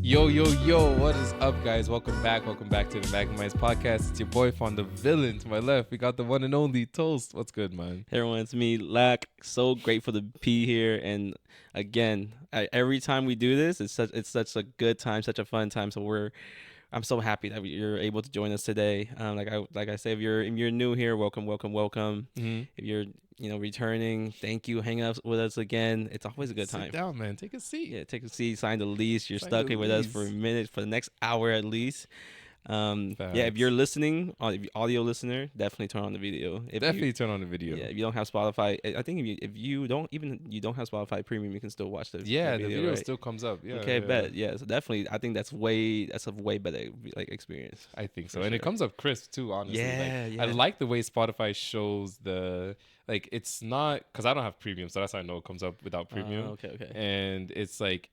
Yo, what is up, guys? Welcome back to the Magmized Podcast. It's your boy from the villain. To my left, we got the one and only Toast. What's good, man? Hey everyone, it's me, Lack. So grateful to be here, and again, every time we do this, it's such a good time, such a fun time. I'm so happy that you're able to join us today. Like I say, if you're new here, welcome. Mm-hmm. If you're returning, thank you, hanging out with us again. It's always a good time. Sit down, man. Take a seat. Yeah, take a seat, sign the lease. You're Sign stuck the here with us lease. for a minute, for the next hour at least. Yeah, if Facts. you're listening, if you're audio listener, definitely turn on the video. Definitely turn on the video. Yeah, if you don't have Spotify, I think if you don't have Spotify Premium, you can still watch the video right? still comes up. Yeah. Okay, bet. Yeah, so definitely, I think that's a way better experience. I think so, For and it sure. comes up crisp too. Honestly, Yeah. I like the way Spotify shows the it's not because I don't have premium, so that's how I know it comes up without premium. Okay. And it's like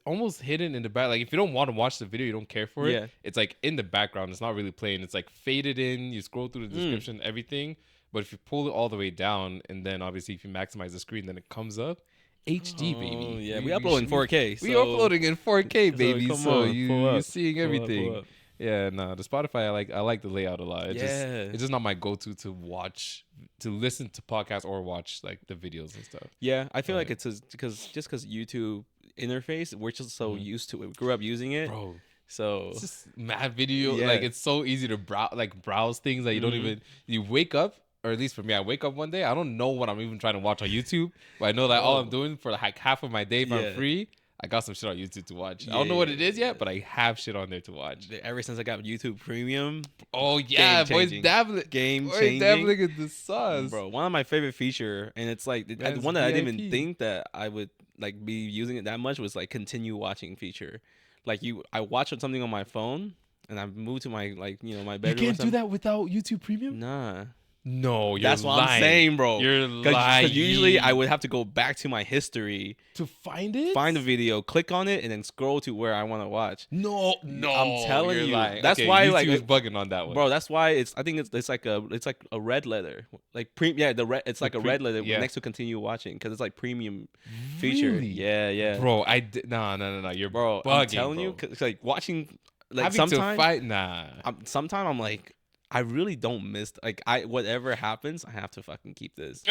almost hidden in the back. Like if you don't want to watch the video, you don't care for it. Yeah. It's like in the background. It's not really playing. It's like faded in. You scroll through the description, everything. But if you pull it all the way down, and then obviously if you maximize the screen, then it comes up HD, baby. Yeah, we upload in 4K. We uploading in 4K, baby. come So on, you're seeing Pull up, everything. pull up. Yeah, no, the Spotify I like the layout a lot. It's just not my go-to to listen to podcasts or watch like the videos and stuff. Yeah, I feel Right. like it's because YouTube interface, we're just so used to it. We grew up using it, Bro, so it's just mad video. Yeah. Like it's so ezy to browse things that you don't even. You wake up, or at least for me, I wake up one day. I don't know what I'm even trying to watch on YouTube, but I know that all I'm doing for like half of my day, if I'm free, I got some shit on YouTube to watch. I don't know what it is yet, but I have shit on there to watch. ever since I got YouTube Premium, Oh yeah, boys Game-changing. dabbling, game boys changing. dabbling in the sauce, Bro, one of my favorite feature, and it's like That's one that I didn't VIP. even think that I would like be using it that much was like continue watching feature. Like I watch something on my phone and I move to my my You bedroom. can't do that without YouTube Premium. Nah, No, you're that's what lying. I'm saying, bro. You're lying. Because usually I would have to go back to my history, to find it. find the video, click on it, and then scroll to where I want to watch. No, I'm telling you're you. lying. That's Okay, why, YouTube like, is bugging on that one, Bro, that's why I think it's like a red letter, like the red. It's like a red letter next to continue watching because it's like premium feature. Really? Yeah. Bro, no. You're Bro, bugging, I'm telling bro. you, 'cause, like watching, like Having to sometimes, fight, nah. sometimes I'm like, I really don't miss whatever happens, I have to fucking keep this.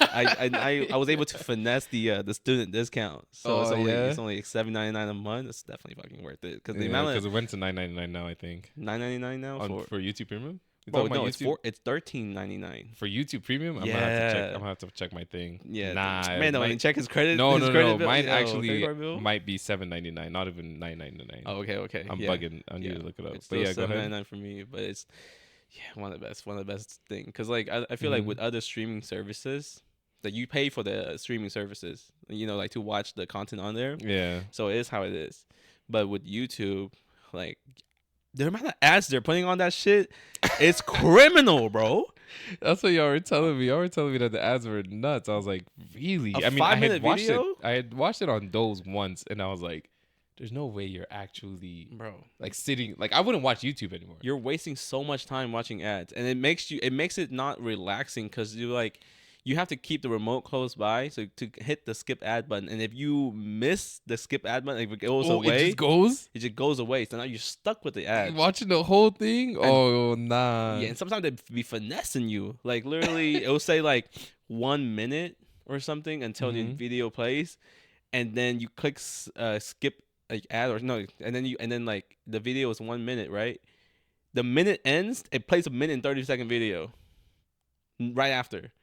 I was able to finesse the student discount, so it's only like $7.99 a month. It's definitely fucking worth it because the amount because of it went to $9.99 now, I think. $9.99 now For YouTube Premium. You oh talking no, about it's $13.99. for YouTube Premium. I'm Yeah. gonna have to check my thing. Yeah, nah, man. No, I mine- didn't check his credit. No, his credit bill. Mine Oh, credit actually card bill? might be $7.99, not even $9.99. Oh, okay. I'm yeah. bugging. I need to look it up. It's But still yeah, go ahead. $7.99 for me, but it's one of the best thing. Because like I feel like with other streaming services, that you pay for the streaming services, like to watch the content on there. Yeah. So it is how it is. But with YouTube, like the amount of ads they're putting on that shit, it's criminal, bro. That's what y'all were telling me. Y'all were telling me that the ads were nuts. I was like, really? A I mean, I had 5-minute watched video? it. I had watched it on those once, and I was like, there's no way you're actually Bro, like sitting. Like I wouldn't watch YouTube anymore. you're wasting so much time watching ads, and it makes it not relaxing because you have to keep the remote close by so to hit the skip ad button, and if you miss the skip ad button, if it goes away, it just goes. away. So now you're stuck with the ad. Watching the whole thing? Oh nah. Yeah, and sometimes they be finessing you. Like literally, it will say like 1 minute or something until the video plays, and then you click skip like ad or no, and then like the video is 1 minute, right? The minute ends, it plays a minute and 30-second video right after.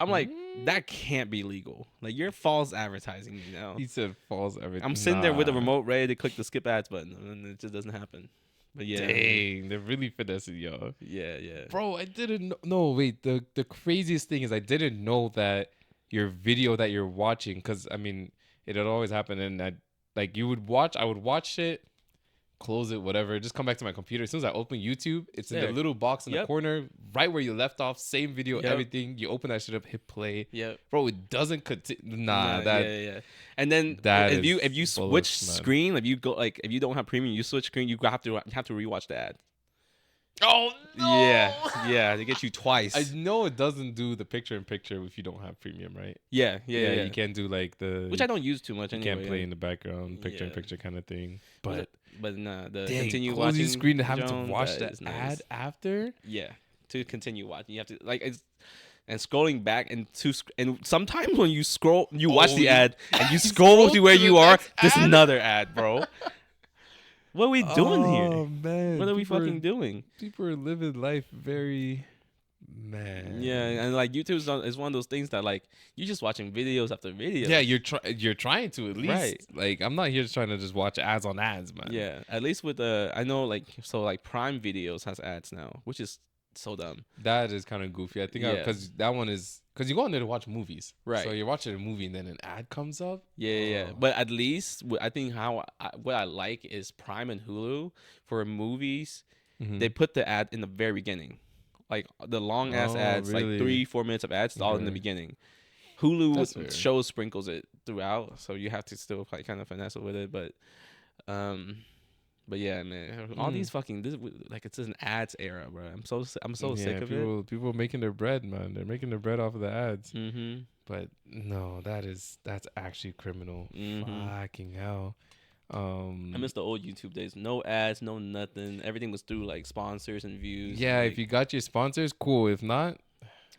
I'm like, that can't be legal. Like you're false advertising me now. He said false everything. I'm sitting there with the remote ready to click the skip ads button, and it just doesn't happen. But yeah, Dang, they're really finessing y'all. yeah. Bro, I didn't know. No, wait. The craziest thing is I didn't know that your video that you're watching, because I mean, it had always happened, and I would watch it, close it, whatever, just come back to my computer. As soon as I open YouTube, it's in the There. little box in the Yep. corner, right where you left off, same video, Yep. everything. You open that shit up, hit play. Yep. Bro, it doesn't continue. Yeah. And then that if you is full of switch smut. screen, if you don't have premium, you switch screen, you have to rewatch the ad. Oh Yeah, no! yeah, they get you I twice. know it doesn't do the picture in picture if you don't have premium, right? Yeah, yeah, Yeah, yeah. you can't do like Which I don't use too much you can't anyway. play in the background picture in Yeah, picture kind of thing. but But but nah, the dang, continue closing watching screen and having to Joan, watch that the is ad nice. after. Yeah, to continue watching, you have to like it's and scrolling back and sometimes when you scroll, you watch Oh, the ad and you you scroll scroll to where to the you are. next There's ad. another ad, bro. What are we doing here? Oh man, What are we fucking doing? people are living life very Yeah, man. and like YouTube is one of those things that like you're just watching videos after Yeah, videos. you're trying to at Right. least like I'm not here trying to just watch ads on ads, man. Yeah. At least with I know like so like Prime Videos has ads now, which is so dumb. That is kind of goofy. I think Yeah. because that one is because you go on there to watch movies, so Right. you're watching a movie and then an ad comes up. Yeah, yeah, yeah. Oh. But at least I think what I like is Prime and Hulu for movies. Hmm. They put the ad in the very beginning, like the long ass Oh, ads, like really? 3-4 minutes of ads, all in the Okay. beginning. That's Hulu fair. shows sprinkles it throughout, so you have to still like kind of finesse it with it. Um, but yeah, man, all Mm. these fucking like it's an ads era, bro. I'm so sick Yeah, of it. people are making their bread, man. They're making their bread off of the ads. Mhm. But no, that's actually criminal. Mhm. Fucking hell. I miss the old YouTube days. No ads, no nothing. Everything was through like sponsors and views. Yeah, And, if like, you got your sponsors, cool. If not,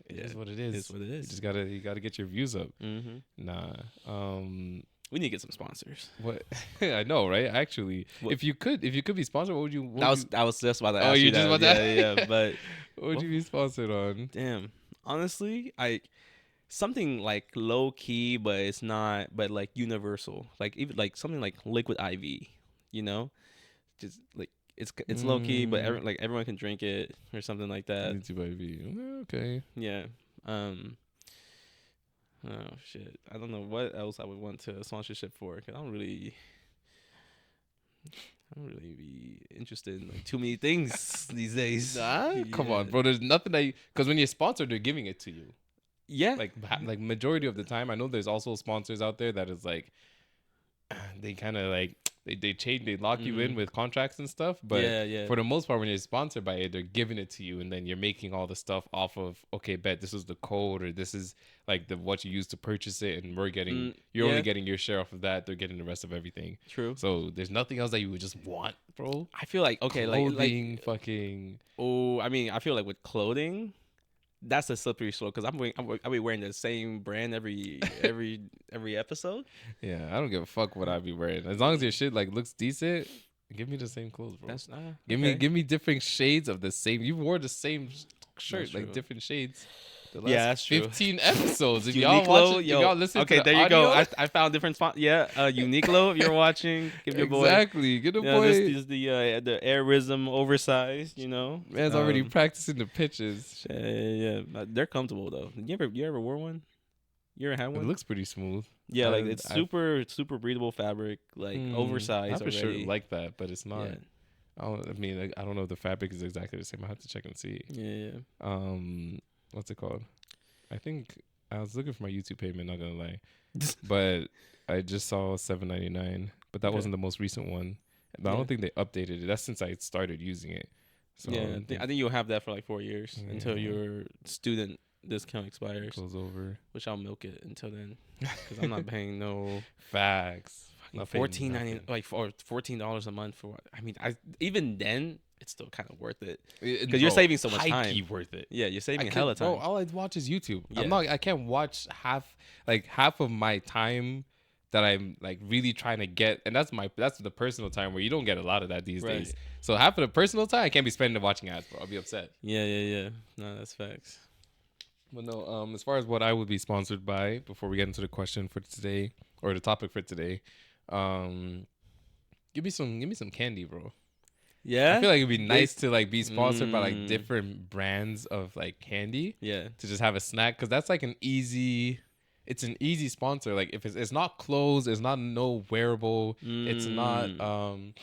it yeah, is what it it's is. what it You is. just you gotta get your views up. Mhm. Nah. We need to get some sponsors. What I know, right? Actually, What, if you could be sponsored, that was I was just about to Oh, ask you you just that. want Yeah, yeah. that? But What would well, you be sponsored on? damn, honestly, I something like low key, but it's not. But like universal, like even like something like Liquid IV. You know, just like it's low key, but Mm, like everyone can drink it or something like that. YouTube IV. Okay. Yeah. Um. Oh shit! I don't know what else I would want to sponsorship for. Cause I don't really be interested in like too many things these days. Nah, come Yeah. on, bro. There's nothing that because when you're sponsored, they're giving it to you. Yeah. Like majority of the time, I know there's also sponsors out there that is like they kind of like they lock you in Mhm. with contracts and stuff, but Yeah. Yeah. for the most part when you're sponsored by it, they're giving it to you and then you're making all the stuff off of, okay, bet this is the code or this is like the what you use to purchase it, and you're only Yeah. getting your share off of that, they're getting the rest of everything. True. So there's nothing else that you would just want, bro. I feel like okay, Clothing, fucking. oh, I mean, I feel like with clothing, that's a slippery slope because I'll be wearing the same brand every episode. Yeah, I don't give a fuck what I be wearing as long as your shit like looks decent. Give me the same clothes, bro. That's Give me okay. give me different shades of the same. You wore the same That's shirt, like true. different shades. The last Yeah, that's true. 15 episodes. If y'all Uniqlo, watch it, if yo. y'all listen to Okay, the there you go. audio, I found different spot. Yeah, Uniqlo. If you're watching, give your boy. exactly. Get the Yeah, boy. this is the Airism oversized. You know, Man's already practicing the pitches. yeah. They're comfortable though. You ever wore one? You ever had It one? looks pretty smooth. Yeah, like it's I've super breathable fabric, like I oversized have a shirt already. like that, but it's not. Yeah, I mean, like, I don't know if the fabric is exactly the same. I have to check and see. yeah, yeah. What's it called? I think I was looking for my YouTube payment. Not gonna lie, but I just saw $7.99. But that Okay. wasn't the most recent one. But I Yeah. don't think they updated it. That's since I started using it. So Yeah, I think you'll have that for like 4 years until Yeah. your student discount expires, goes over. which I'll milk it until then because I'm not paying no Facts. Not paying $14.90 nothing. like for $14 a month for. I mean, I even then it's still kind of worth it. Because 'Cause you're saving so much time. worth it. Yeah, you're saving I hella bro, time. all I watch is YouTube. Yeah. I can't watch half of my time that I'm like really trying to get, and that's the personal time where you don't get a lot of that these Right. days. So half of the personal time I can't be spending watching ads, bro. I'll be upset. Yeah. No, that's facts. But no, as far as what I would be sponsored by, before we get into the question for today or the topic for today, give me some candy, bro. Yeah. I feel like it'd be nice to like be sponsored by like Mm. different brands of like candy Yeah. to just have a snack, because that's like it's an easy sponsor. Like if it's not clothes, it's not no wearable, it's not Mm.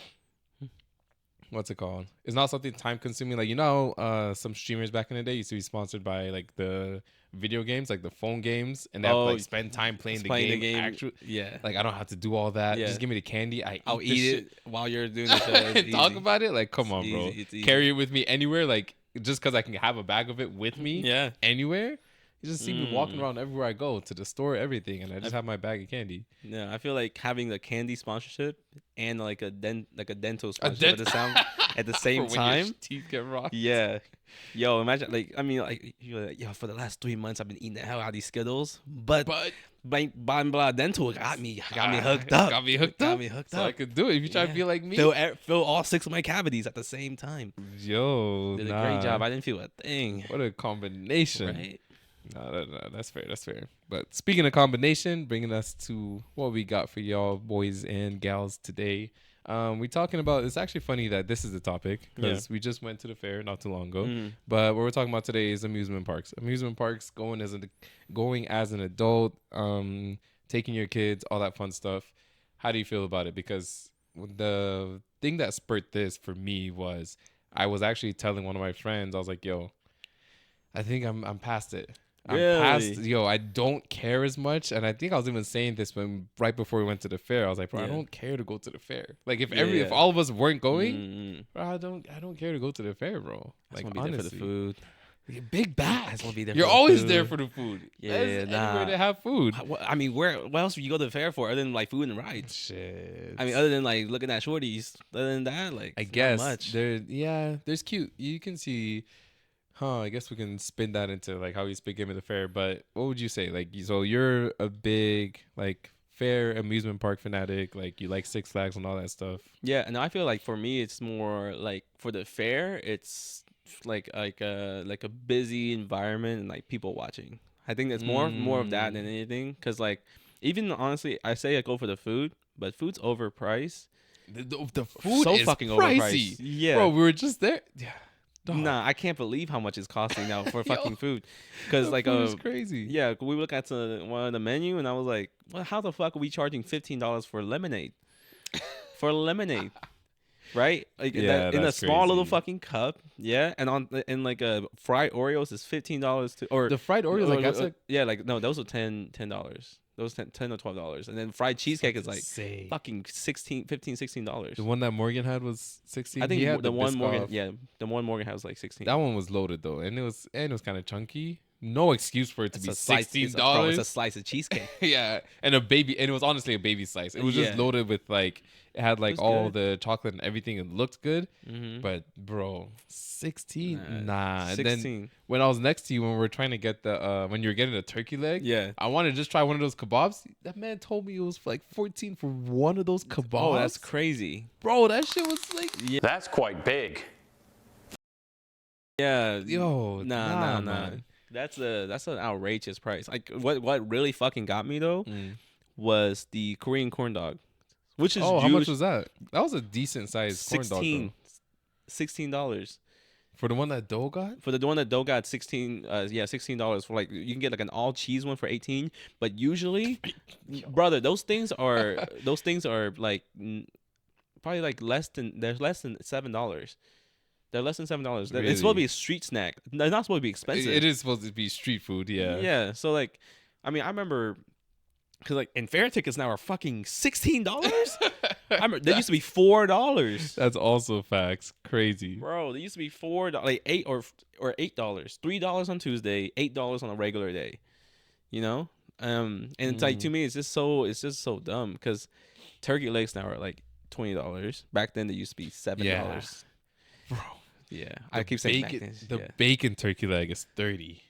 what's it called? It's not something time consuming. Like some streamers back in the day used to be sponsored by like the video games, like the phone games, and they have to Oh, like spend time playing just the playing the game. game. Actual, Yeah. like I don't have to do all that. Yeah. Just give me the candy. I'll Eat the eat shit. it while you're doing the show. It's And talk easy. about it. Like, come It's on, bro. easy. It's easy. Carry it with me anywhere. Like, just because I can have a bag of it with me Yeah. anywhere. You just see me walking around everywhere I go, to the store, everything, and I just have my bag of candy. Yeah, I feel like having the candy sponsorship and like a dental sponsorship at the same For when your time. teeth get rocked. Yeah. Yo, imagine you're like, yo, for the last 3 months I've been eating the hell out of these Skittles, but blah dental got me hooked up. Got me hooked Got up. me hooked So up. I could do it if you try to be like me. Fill all 6 of my cavities at the same time. Yo, Did a great job. I didn't feel a thing. What a combination. Right? No, that's fair. That's fair. But speaking of combination, bringing us to what we got for y'all boys and gals today. We talking about, it's actually funny that this is the topic because we just went to the fair not too long ago. But what we're talking about today is amusement parks. Amusement parks, going as an adult, taking your kids, all that fun stuff. How do you feel about it? Because the thing that spurred this for me was I was actually telling one of my friends, I was like, yo, I think I'm past it. Really? I don't care as much. And I think I was even saying this right before we went to the fair. I was like, bro, I don't care to go to the fair. Like if all of us weren't going, bro, I don't care to go to the fair, bro. Like, Like, be honestly, there for the food. Big bag. I just wanna be there You're for the always food. there for the food. Yeah, There's anywhere to have food. I mean, what else would you go to the fair for other than like food and rides? Shit. I mean, other than like looking at shorties. Other than that, like I not guess much. there's cute. You can see. I guess we can spin that into like how you speak game of the fair. But what would you say? Like, so you're a big like fair amusement park fanatic. Like, you like Six Flags and all that stuff. Yeah, and I feel like for me, it's more like for the fair, it's like a busy environment and like people watching. I think that's more of that than anything. Cause like even honestly, I say I go for the food, but food's overpriced. The food So is fucking pricey. overpriced. Yeah. Bro, we were just there. Yeah. Dog. Nah, I can't believe how much it's costing now for Yo, fucking food. Cause The like food is crazy. yeah, we look at one of the menu and I was like, well, how the fuck are we charging $15 for lemonade? For lemonade. Right? Like Yeah, in a that's small little crazy. fucking cup. Yeah. And in like a fried Oreos is $15 too. Or The fried Oreos, like that's like yeah, like no, those were $10. Those 10 or $12. And then fried cheesecake is like insane. fucking $16. The one that Morgan had was 16. I think He had the one Morgan, Biscoff. yeah, the one Morgan has like 16. That one was loaded though, and it was kind of chunky. No excuse for it to It's be a slice, $16. it's a slice of cheesecake. Yeah, and it was honestly a baby slice. It was just Yeah. loaded with like, it had like was all good. the chocolate and everything. It looked good, Mm-hmm. but bro, 16, nah. And 16. then when I was next to you, when we were trying to get when you were getting the turkey leg, Yeah. I wanted to just try one of those kebabs. That man told me it was like 14 for one of those kebabs. Oh, that's crazy. Bro, that shit was like, That's quite big. Yeah. yo, Nah. man. That's an outrageous price. Like what really fucking got me though Mm. was the Korean corn dog, which is Oh, how much was that? That was a decent sized corn dog, though. $16 For the one that Doe got? for the one that Doe got $16 for like you can get like an all cheese one for 18, but usually, brother, those things are like probably like less than $7. They're less than $7. Really? It's supposed to be a street snack. They're not supposed to be expensive. It is supposed to be street food, yeah. Yeah. So like, I mean, I remember because like, and fair tickets now are fucking $16. I remember they used to be $4. That's also facts. Crazy. Bro, they used to be $4, like $8 or $8, $3 on Tuesday, $8 on a regular day. You know, and it's like to me, it's just so dumb because turkey legs now are like $20. Back then they used to be $7. Yeah. Bro. Yeah, I keep saying back then. the Yeah. bacon turkey leg is 30.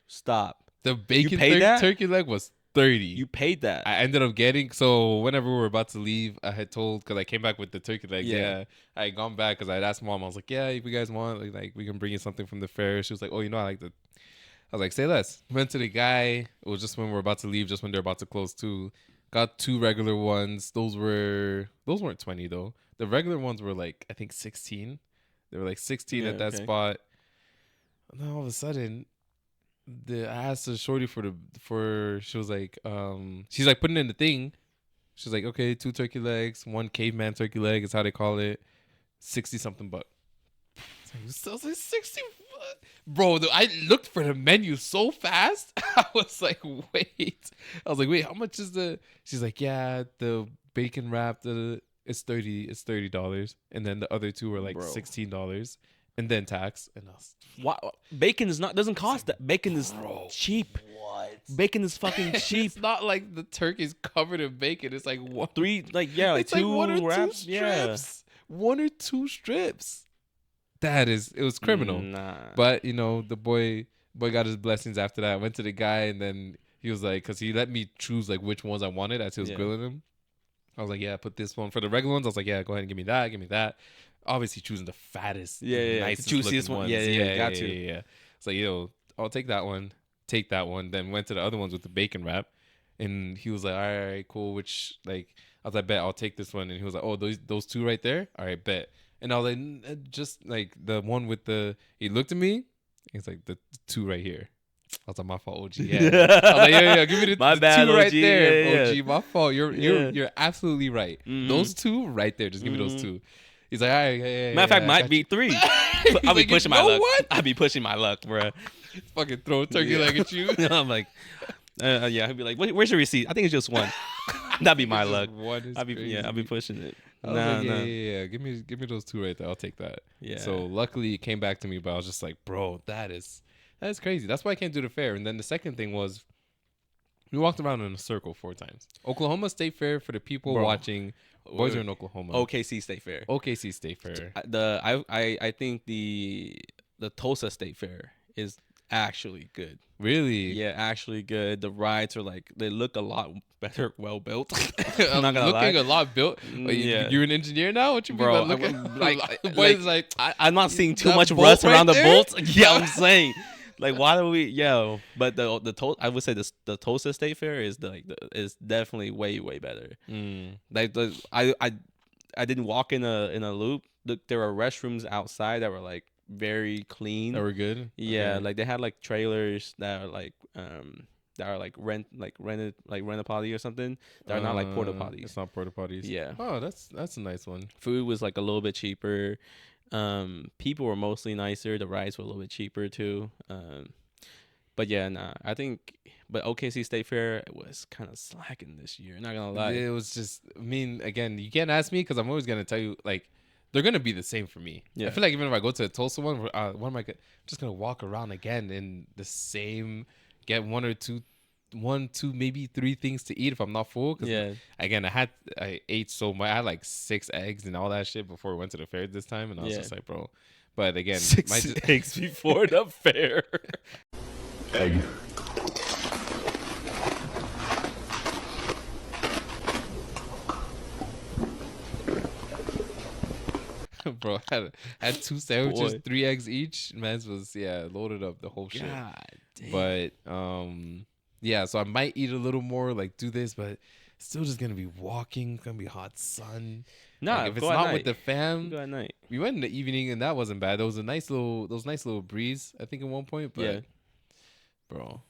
Stop. The bacon paid that? turkey leg was 30. You paid that. I ended up getting, so whenever we were about to leave, I had told, because I came back with the turkey legs. Yeah. Yeah. I had gone back because I had asked mom, I was like, yeah, if you guys want, like we can bring you something from the fair. She was like, oh, I like the. I was like, say less. Went to the guy. It was just when we were about to leave, just when they're about to close too. Got 2 regular ones. Those weren't 20 though. The regular ones were like, I think 16. They were like 16 at that spot. And then all of a sudden, I asked the shorty she was like, she's like putting in the thing. She's like, okay, 2 turkey legs, 1 caveman turkey leg is how they call it. 60 something bucks. I was like 60. Bro, I looked for the menu so fast. I was like, wait. I was like, wait, how much is the? She's like, yeah, the bacon wrap, it's $30, and then the other two were like Bro. $16, and then tax. And I was, Why? Bacon is not doesn't cost that. Bacon is cheap. What? Bacon is fucking cheap. it's not like the turkey's covered in bacon. It's like one, Like it's two like one or wraps. two Yeah. strips. 1 or 2 strips. It was criminal. Nah. But the boy got his blessings after that. I went to the guy, and then he was like, because he let me choose like which ones I wanted as he was grilling them. I was like, yeah, put this one for the regular ones. I was like, yeah, go ahead and give me that. Obviously choosing the fattest, nicest juiciest looking one. ones. Yeah, got to. Yeah. It's like, I'll take that one. Take that one. Then went to the other ones with the bacon wrap, and he was like, all right, cool. Which I was like, bet I'll take this one. And he was like, oh, those 2 right there. All right, bet. And I was like, just like the one with he looked at me. He's like, the 2 right here. I was like, my fault, OG. Yeah. I was like, yeah, give me My the bad, 2 right OG. there, Yeah. OG. My fault. You're absolutely right. Mhm. Those 2 right there. Just give me those 2. He's like, all right, yeah. Matter of fact, I might got be you. 3. He's I'll be like, pushing you my know luck. what? I'll be pushing my luck, bro. Fucking throw a turkey leg at you. I'm like, yeah. He'll be like, where's your receipt? I think it's just 1. That'd be my Just luck. one is I'll be crazy. pushing it. I was like, yeah. Give me those 2 right there. I'll take that. Yeah. So luckily it came back to me, but I was just like, bro, that is crazy. That's why I can't do the fair. And then the second thing was, we walked around in a circle 4 times. Oklahoma State Fair, for the people watching. Boys are in Oklahoma. OKC State Fair. OKC State Fair. I think the Tulsa State Fair is actually good. Really? Yeah, actually good. The rides are like, they look a lot better, well built. I'm not gonna looking lie. a lot built. Yeah. You're an engineer now? What you mean Bro, by looking? like, boys like I'm not seeing too that much bolt rust right around the there? bolts. Yeah, I'm saying. Like, why do we? But I would say the Tulsa State Fair is is definitely way better. Like I didn't walk in a loop. There were restrooms outside that were like very clean. that were good. Yeah, Okay. like they had like trailers that are like rented like rent-a-potty or something. That are not like porta potties. It's not porta potties. Yeah. Oh, that's a nice one. Food was like a little bit cheaper. People were mostly nicer. The rides were a little bit cheaper too. But yeah, I think, but OKC State Fair was kind of slacking this year. Not gonna lie. It was just, I mean, again, you can't ask me because I'm always gonna tell you, like, they're gonna be the same for me. Yeah. I feel like even if I go to a Tulsa one, what am I'm just gonna walk around again in the same, get 1 or 2, maybe 3 things to eat if I'm not full. 'Cause Yeah. again, I ate so much. I had like 6 eggs and all that shit before we went to the fair this time, and I was Yeah. just like, bro. But again, 6 eggs before the fair. Egg. bro, I had 2 sandwiches, Boy. 3 eggs each. Man's was loaded up the whole shit. God damn. But yeah, so I might eat a little more, like do this, but still just gonna be walking. Gonna be hot sun. Nah, Like, if it's go at not night. with the fam, Go at night. we went in the evening and that wasn't bad. There was a nice little breeze, I think, at one point. But Yeah. bro,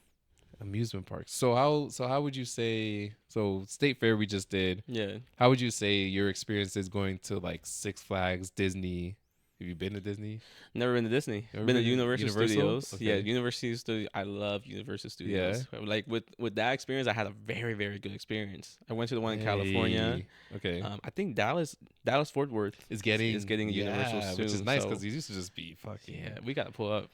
amusement parks. So how would you say? So State Fair we just did. Yeah. How would you say your experience is going to like Six Flags, Disney? Have you been to Disney? Never been to Disney. Never Been to been to Universal Universal? Studios. Okay. Yeah, Universal Studios. I love Universal Studios. Like with that experience, I had a very good experience. I went to the one in California. Hey, okay. I think Dallas Fort Worth Is getting Universal which soon, is nice so- because these used to just be fucking. Yeah, we gotta pull up.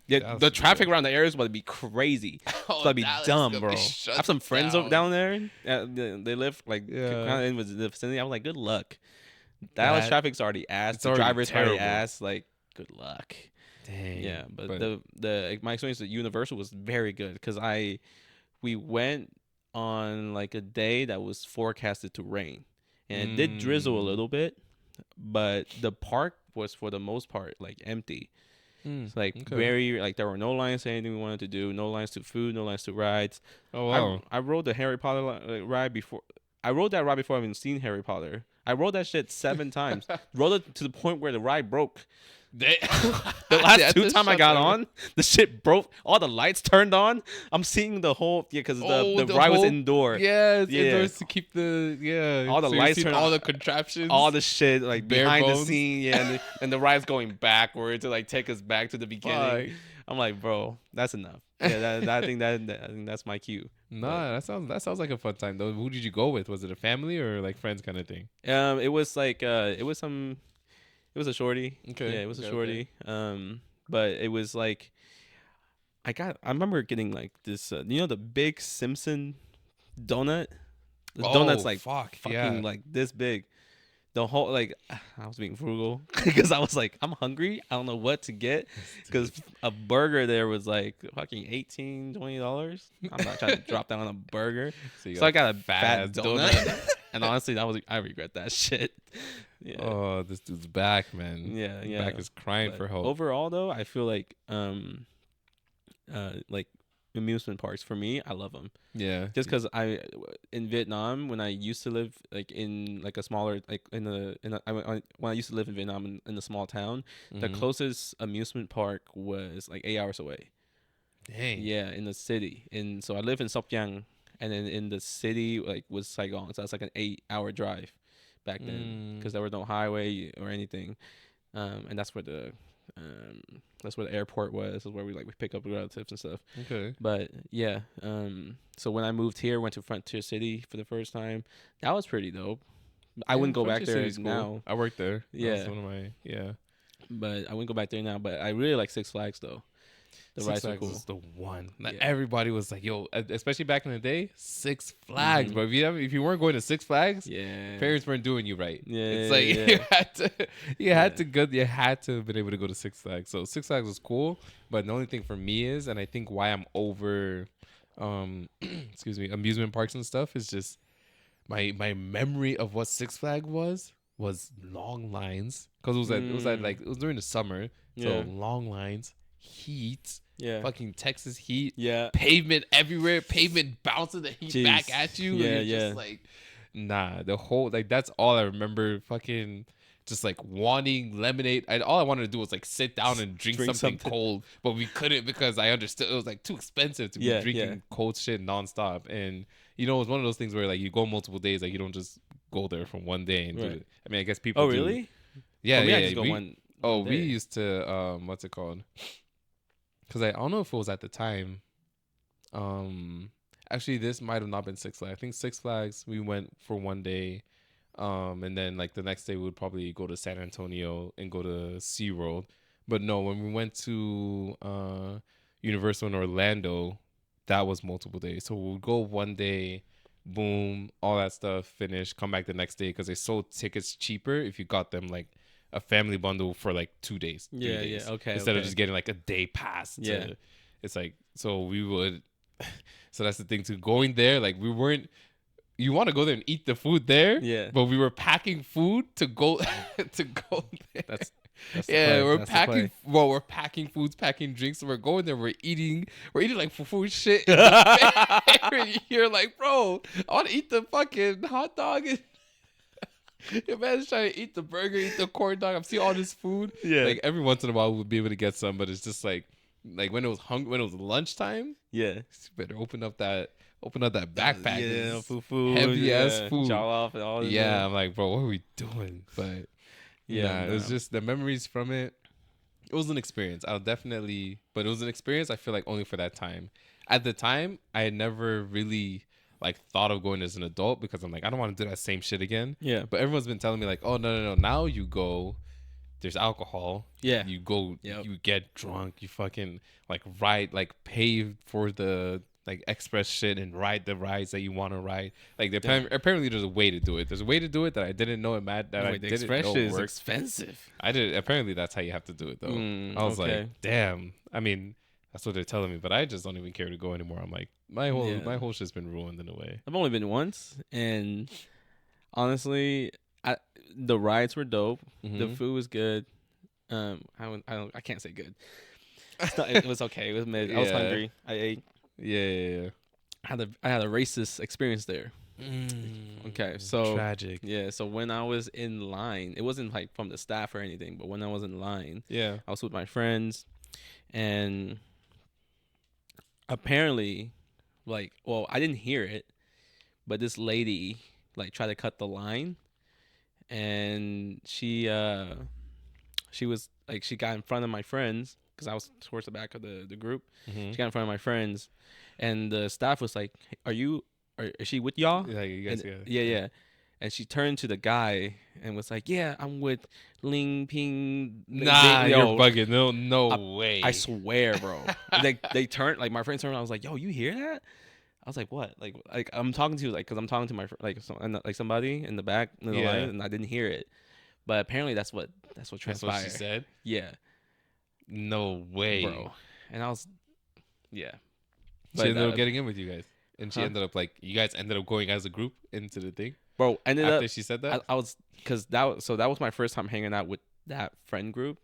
Yeah, Dallas the would be traffic good. around the area is about to be crazy. It's about to be Dallas is dumb, gonna bro. be I shut have some friends down. down there. They live like Yeah. kind of in the vicinity. I was like, good luck. Dallas That- traffic's already ass. it's The already drivers already terrible. ass. Like, good luck. Dang. Yeah, but my experience at Universal was very good because we went on like a day that was forecasted to rain, and it did drizzle a little bit, but the park was for the most part like empty. It's like okay. very like there were no lines to anything we wanted to do, no lines to food, no lines to rides. Oh wow. I rode the Harry Potter ride before. I rode that ride before I even seen Harry Potter. I rode that shit 7 times. Rode it to the point where the ride broke. The last two time I got on, the shit broke. All the lights turned on. I'm seeing the whole because the ride was indoor. Yeah, it's indoors to keep the all the so lights turned on, all the contraptions, all the shit like bare behind bones. the scene. Yeah, and the ride's going backwards to like take us back to the beginning. Fuck. I'm like, bro, that's enough. Yeah, I think that's my cue. Nah, that sounds like a fun time though. Who did you go with? Was it a family or like friends kind of thing? It was like it was a shorty. Okay. Yeah, it was a Okay, shorty. But it was like I remember getting like this the big Simpson donut. The donut's like fucking like this big. The whole like I was being frugal because I was like I'm hungry. I don't know what to get because a burger there was like fucking $18-$20. I'm not trying to drop down on a burger, so I got a fat donut. And honestly, I regret that shit. Yeah. Oh, this dude's back, man. Yeah, His back is crying for help. Overall, though, I feel like amusement parks for me, I love them. Yeah. Just because in Vietnam when I used to live like in like a smaller like when I used to live in Vietnam in a small town, the closest amusement park was like 8 hours away. Dang. Yeah, in the city. And so I live in Sóc Trăng, and then in the city like was Saigon, so that's like an 8-hour drive back then because there was no highway or anything, and that's where the airport was. That's where we pick up relatives and stuff. Okay. But yeah, so when I moved here, went to Frontier City for the first time. That was pretty dope. I wouldn't go back there now. Cool. I worked there. Yeah, that was one of my But I wouldn't go back there now. But I really like Six Flags though. The rides are cool. Is the one. Like, everybody was like, "Yo," especially back in the day, Six Flags, bro. If you weren't going to Six Flags, parents weren't doing you right. Yeah, it's like you had to have been able to go to Six Flags. So Six Flags was cool, but the only thing for me is, and I think why I'm over, amusement parks and stuff is just my memory of what Six Flags was long lines because it was during the summer, so long lines. Heat, fucking Texas heat, pavement everywhere, pavement bouncing the heat back at you. Just like, nah, the whole that's all I remember. Fucking just like wanting lemonade. All I wanted to do was like sit down and drink something cold, but we couldn't because I understood it was like too expensive to be drinking cold shit nonstop. And it was one of those things where like you go multiple days, like you don't just go there for one day and do it. I mean, I guess people. Oh, really? Yeah, I just go one. We used to what's it called? Because I don't know if it was at the time. Actually, this might have not been Six Flags. I think Six Flags, we went for one day. And then like the next day we would probably go to San Antonio and go to SeaWorld. But no, when we went to Universal in Orlando, that was multiple days. So we'll go one day, boom, all that stuff, finish, come back the next day because they sold tickets cheaper if you got them like a family bundle for like 2 days. 3 days, okay. Instead of just getting like a day pass. It's like, so we would, so that's the thing too. Going there, like we weren't, you want to go there and eat the food there, but we were packing food to go to go there. That's we're packing foods, packing drinks. So we're going there. We're eating like fufu shit. You're like, bro, I want to eat the fucking hot dog. Your man's trying to eat the burger, eat the corn dog. I'm seeing all this food. Yeah. Like every once in a while we'll be able to get some, but it's just like when it was when it was lunchtime. Yeah. You better open up that backpack. Yeah, fufu. Heavy ass food. Jaw off and all this. Yeah, I'm like, bro, what are we doing? But it was just the memories from it. It was an experience. But it was an experience I feel like only for that time. At the time, I had never really thought of going as an adult because I'm like, I don't want to do that same shit again. Yeah. But everyone's been telling me like, oh no, now you go, there's alcohol. Yeah. You go, you get drunk, you fucking ride, pay for the express shit and ride the rides that you want to ride. Apparently there's a way to do it. There's a way to do it that I didn't know the express shit is expensive. Apparently that's how you have to do it though. I was like, damn. I mean, that's what they're telling me, but I just don't even care to go anymore. I'm like, my whole shit's been ruined in a way. I've only been once, and honestly, the rides were dope. Mm-hmm. The food was good. I can't say good. It was okay. It was mid. I was hungry. I ate. Yeah. I had a racist experience there. Okay, so tragic. yeah, so when I was in line, it wasn't like from the staff or anything, but when I was in line, Yeah. I was with my friends, and apparently, like, well, I didn't hear it, but this lady like tried to cut the line, and she was like, she got in front of my friends because I was towards the back of the group. Mm-hmm. She got in front of my friends, and the staff was like, is she with y'all?" Like you guys, And yeah. And she turned to the guy and was like, "Yeah, I'm with Ling Ping." Nah, you're Yo, bugging. No, I, no way. I swear, bro. They turned, like, my friends turned around. I was like, "Yo, you hear that?" I was like, "What?" Like I'm talking to, like, because I'm talking to my like somebody in the back in the line, Yeah. and I didn't hear it. But apparently that's what That's transpired. what she said. Yeah, No way, bro. And I was, yeah. She But ended up getting in with you guys, and she huh? ended up like you guys ended up going as a group into the thing Bro, ended after up she said that. I was, because that was my first time hanging out with that friend group.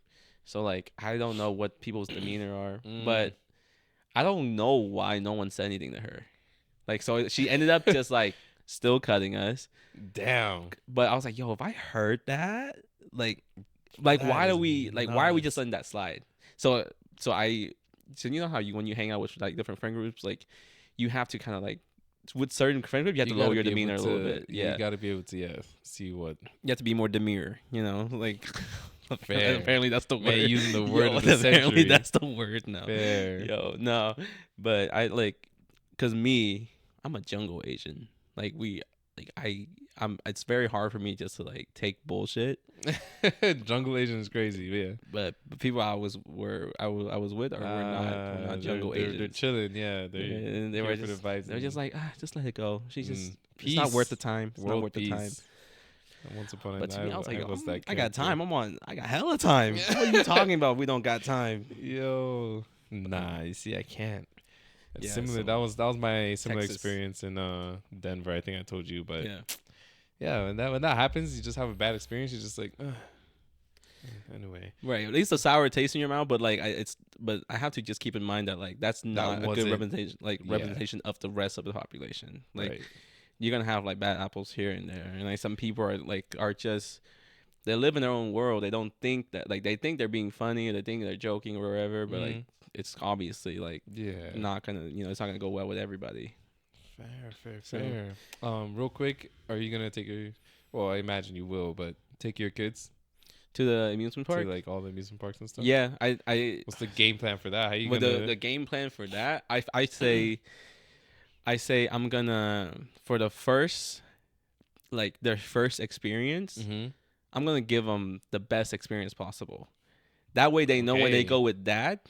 So like I don't know what people's demeanor are, but I don't know why no one said anything to her. Like, so she ended up just like still cutting us. Damn. But I was like, yo, if I heard that, like That why is do we like why are we just nuts. letting that slide? So so you know how you when you hang out with like different friend groups, like you have to kind of like with certain friend groups you have to lower gotta your be able demeanor a little to. bit. You Yeah. gotta be able to see what. You have to be more demure, like Fair. apparently that's the word. Man, using the word Yo, of the apparently century. that's the word now. Fair. Yo, no. But I like, cause me, I'm a jungle Asian. I'm it's very hard for me just to like take bullshit. Jungle Asian is crazy, yeah. But the people I was with were not jungle Asians. They're chilling, yeah. They're And they here were for the just vibes. they were just like, just let it go. She's just peace. it's not worth the time. It's World not worth peace. the time. Once upon a But to me, I was like, was that I got character. time. I got hella time. What are you talking about? We don't got time. Yo, nah. You see, I can't. It's Yeah, similar. so that was my similar Texas. experience in Denver. I think I told you, but Yeah. yeah, when that happens, you just have a bad experience. You're just like, ugh. Anyway, Right. At least a sour taste in your mouth, but like but I have to just keep in mind that like that's not a good wasn't- representation, yeah. representation of the rest of the population. Like right. you're gonna have like bad apples here and there, and like some people are just they live in their own world. They don't think that like they think they're being funny or they think they're joking or whatever, but like it's obviously like Yeah. not gonna it's not gonna go well with everybody. Fair. Real quick, are you gonna take your? Well, I imagine you will, but take your kids To the amusement park. to like all the amusement parks and stuff. Yeah, I What's the game plan for that? How you but gonna? the game plan for that, I say I'm gonna for the first like their first experience, Mm-hmm. I'm gonna give them the best experience possible. That way they know when they Okay. go with that,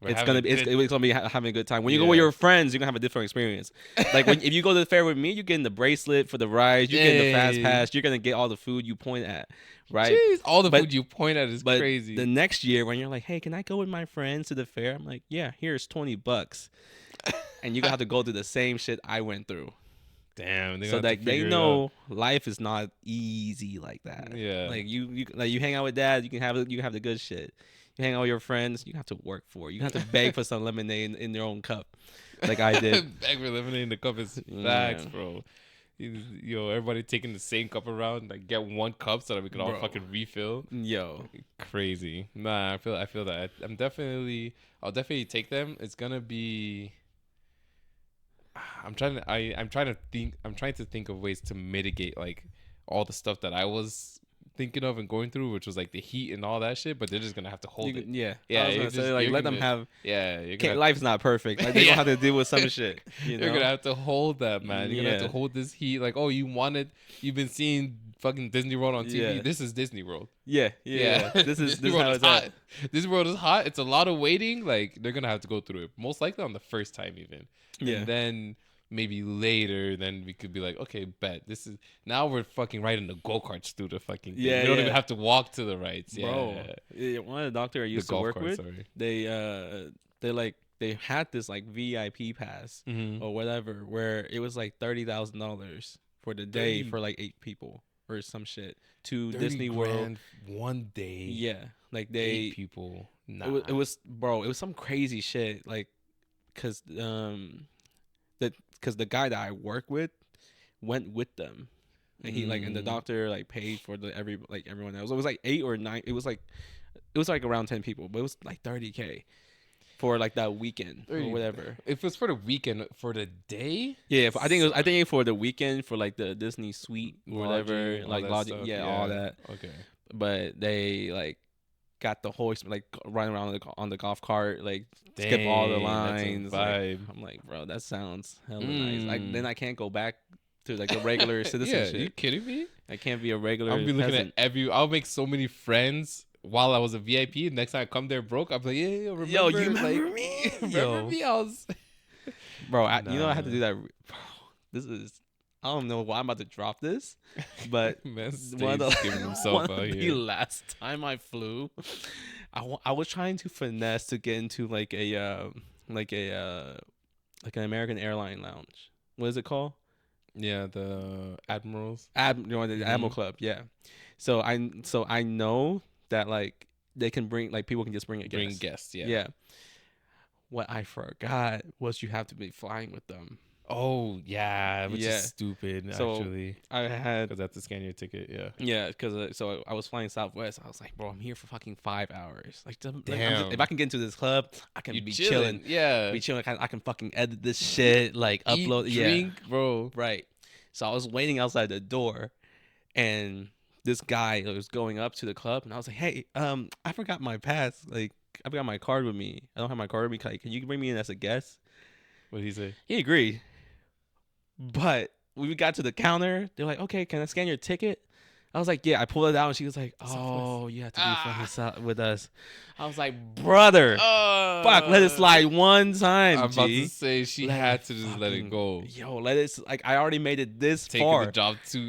We're it's having gonna be good- it's gonna be having a good time. When you go Yeah. with your friends, you're gonna have a different experience. Like if you go to the fair with me, you're getting the bracelet for the rides, you're getting the fast Hey. pass, you're gonna get all the food you point at, right? Jeez, all the But- food you point at is But crazy. the next year when you're like, hey, can I go with my friends to the fair? I'm like, yeah, here's $20. And you're gonna have to go through the same shit I went through. Damn. So that they know life is not easy like that. Yeah. Like you hang out with dad, you can have the good shit. You hang out with your friends, you have to work for it. You have to beg for some lemonade in your own cup, like I did. Bag for lemonade in the cup is facts, bro. Yo, everybody taking the same cup around, like get one cup so that we could all Bro. fucking refill. Yo, Crazy. Nah, I feel that. I'll definitely take them. It's gonna be. I'm trying to think of ways to mitigate like all the stuff that I was thinking of and going through, which was like the heat and all that shit. But they're just gonna have to hold it. yeah. Yeah, I was you're gonna say just- like you're let them gonna- have. Yeah, you're gonna. Life's not perfect. Like they Yeah. don't have to deal with some shit. You know? You're gonna have to hold that, man. You're gonna have Yeah. to hold this heat. Like, oh, you've been seeing fucking Disney World on TV. Yeah. This is Disney World. Yeah. This is how it's hot. at. This world is hot. It's a lot of waiting. Like they're gonna have to go through it. Most likely on the first time, even. Yeah. And then maybe later, then we could be like, okay, bet this is now we're fucking riding the go karts through the fucking thing. Yeah, We don't yeah. even have to walk to the rides. Bro, Yeah. one of the doctor I The used to golf work cart, with, sorry. they had this like VIP pass Mm-hmm. or whatever where it was like $30,000 for the day 30 for like 8 people or some shit to Disney World. one day. Yeah, like Eight people. Nah. it was bro, it was some crazy shit like cuz the guy that I work with, went with them. And he and the doctor paid for everyone else. It was 8 or 9. It was around 10 people, but it was $30K for that weekend or whatever. If it's for the weekend, for the day, Yeah, I think for the weekend for the Disney suite or whatever, lodging, all that. Okay, but they got the whole running around on the golf cart, skip dang, all the lines. That's a vibe. I'm like, bro, that sounds hella nice. Then I can't go back to the regular Yeah, citizenship. you kidding me? I can't be a regular. I'll be looking peasant. at I'll make so many friends while I was a VIP. Next time I come there broke, I'll be like, yeah, remember? Yo, you remember me? Remember me? I was, bro. I had to do that. Bro, this is. I don't know why I'm about to drop this, but man, one of giving himself out the here. last time I flew, I was trying to finesse to get into an American airline lounge. What is it called? Yeah, the admirals. The Admiral Club. Yeah. So I know that they can bring people can just bring a guest. Bring guests. Yeah. Yeah. What I forgot was you have to be flying with them. Oh yeah, which Yeah. is stupid So, actually. I had Because I have to scan your ticket. Yeah. Yeah, because so I was flying Southwest. I was like, bro, I'm here for fucking 5 hours. Damn. If I can get into this club, I can be chilling. Yeah. Be chilling. I can fucking edit this shit, upload. Eat, drink, yeah, bro. right. So I was waiting outside the door, and this guy was going up to the club, and I was like, hey, I forgot my pass. I forgot my card with me. I don't have my card with me. Can you bring me in as a guest? What did he say? He agreed. But when we got to the counter, they're like, okay, can I scan your ticket? I was like, yeah. I pulled it out, and she was like, oh, you have to be fucking with us. I was like, brother, fuck, let it slide one time, I'm G. about to say she had to just let it go. Yo, let it, I already made it this Taking far.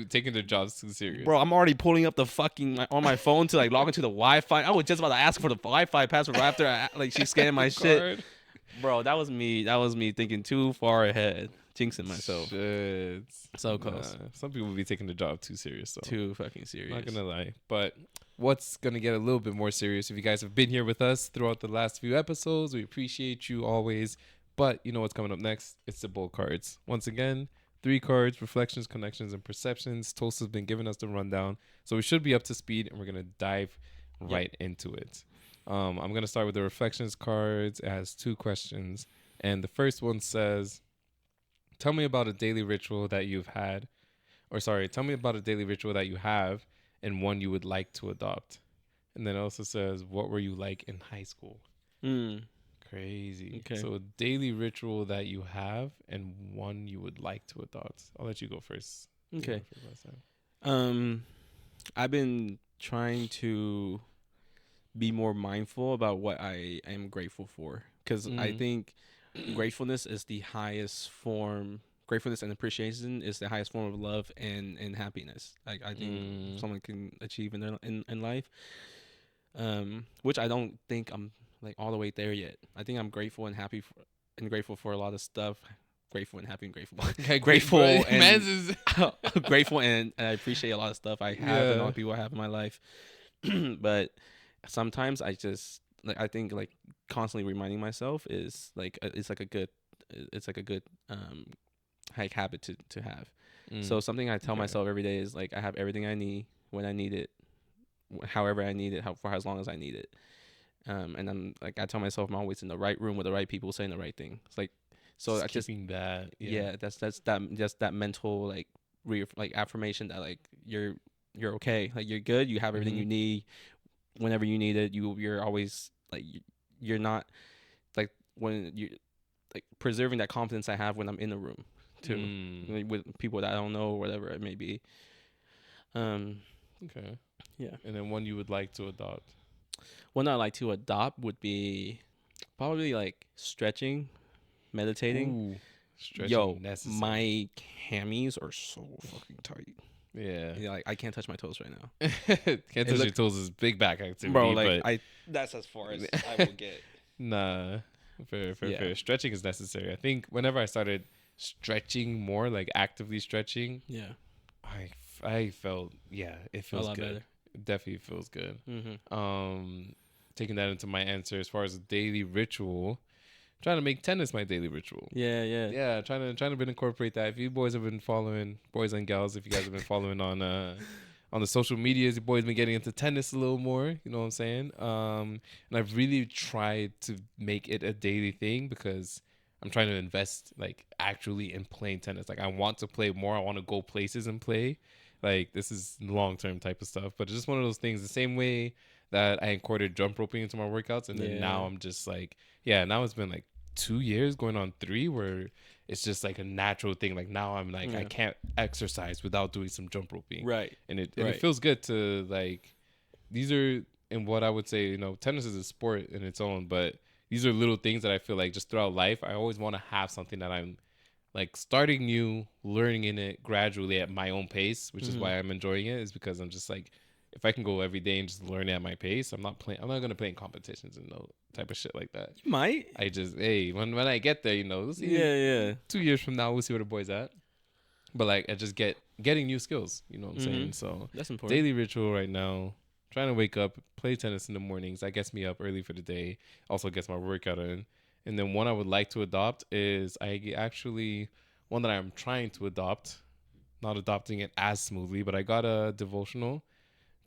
taking the jobs too serious. Bro, I'm already pulling up the fucking, on my phone to log into the Wi-Fi. I was just about to ask for the Wi-Fi password right after she scanned my shit. Bro, that was me thinking too far ahead. Jinxing myself. Shit. So close. Some people be taking the job too serious. So. Too fucking serious. Not gonna lie. But what's gonna get a little bit more serious, if you guys have been here with us throughout the last few episodes, we appreciate you always. But you know what's coming up next? It's the bowl cards. Once again, 3 cards: reflections, connections, and perceptions. Toast has been giving us the rundown, so we should be up to speed, and we're gonna dive right into it. I'm gonna start with the reflections cards. It has 2 questions, and the first one says, tell me about a daily ritual that you've had, tell me about a daily ritual that you have and one you would like to adopt. And then it also says, what were you like in high school? Crazy. Okay. So a daily ritual that you have and one you would like to adopt. I'll let you go first. Okay. I've been trying to be more mindful about what I am grateful for, because I think gratefulness is the highest form. Gratefulness and appreciation is the highest form of love and happiness. I think someone can achieve in their in life. Which I don't think I'm all the way there yet. I think I'm grateful and happy and grateful for a lot of stuff. Grateful and happy and grateful. Grateful and grateful and I appreciate a lot of stuff I have and a lot of people I have in my life. But sometimes I just I think constantly reminding myself is it's a good habit to have. So something I tell myself every day is I have everything I need when I need it, however I need it, for as long as I need it. And I'm I tell myself I'm always in the right room with the right people saying the right thing. It's so I just that. Yeah, that's that mental affirmation that you're okay, you're good, you have everything you need whenever you need it. You're always you're not when you preserving that confidence I have when I'm in the room too, with people that I don't know or whatever it may be. Okay. Yeah. And then one you would like to adopt. One I like to adopt would be probably stretching, meditating. Ooh, stretching. Yo, necessary. my hammies are so fucking tight. Yeah. I can't touch my toes right now. Can't touch your toes is big back activity, bro. but That's as far as I will get. Nah, fair. Stretching is necessary. I think whenever I started stretching more, actively stretching, I felt it feels a lot good. better. It definitely feels good. Taking that into my answer as far as a daily ritual, trying to make tennis my daily ritual. Yeah. Yeah, trying to incorporate that. If you boys have been following, boys and gals, if you guys have been following on the social medias, your boys been getting into tennis a little more. You know what I'm saying? And I've really tried to make it a daily thing because I'm trying to invest like actually in playing tennis. Like I want to play more. I want to go places and play. Like this is long term type of stuff. But it's just one of those things. The same way that I incorporated jump roping into my workouts, and then Yeah. now I'm just like, yeah. Now it's been like 2 years going on three where it's just like a natural thing. Like now I'm like I Yeah. can't exercise without doing some jump roping, Right. and it Right. feels good to like these are in what I would say, tennis is a sport in its own, but these are little things that I feel like just throughout life I always want to have something that I'm like starting new, learning in it gradually at my own pace, which is Mm-hmm. why I'm enjoying it, is because I'm just like if I can go every day and just learn at my pace, I'm not gonna play in competitions and no type of shit like that. You might. I just when I get there, we'll see Yeah. 2 years from now, we'll see where the boy's at. But like I just getting new skills, you know what I'm Mm-hmm. saying? So That's important. daily ritual right now, trying to wake up, play tennis in the mornings. That gets me up early for the day. Also gets my workout in. And then one I would like to adopt is one that I'm trying to adopt, not adopting it as smoothly, but I got a devotional.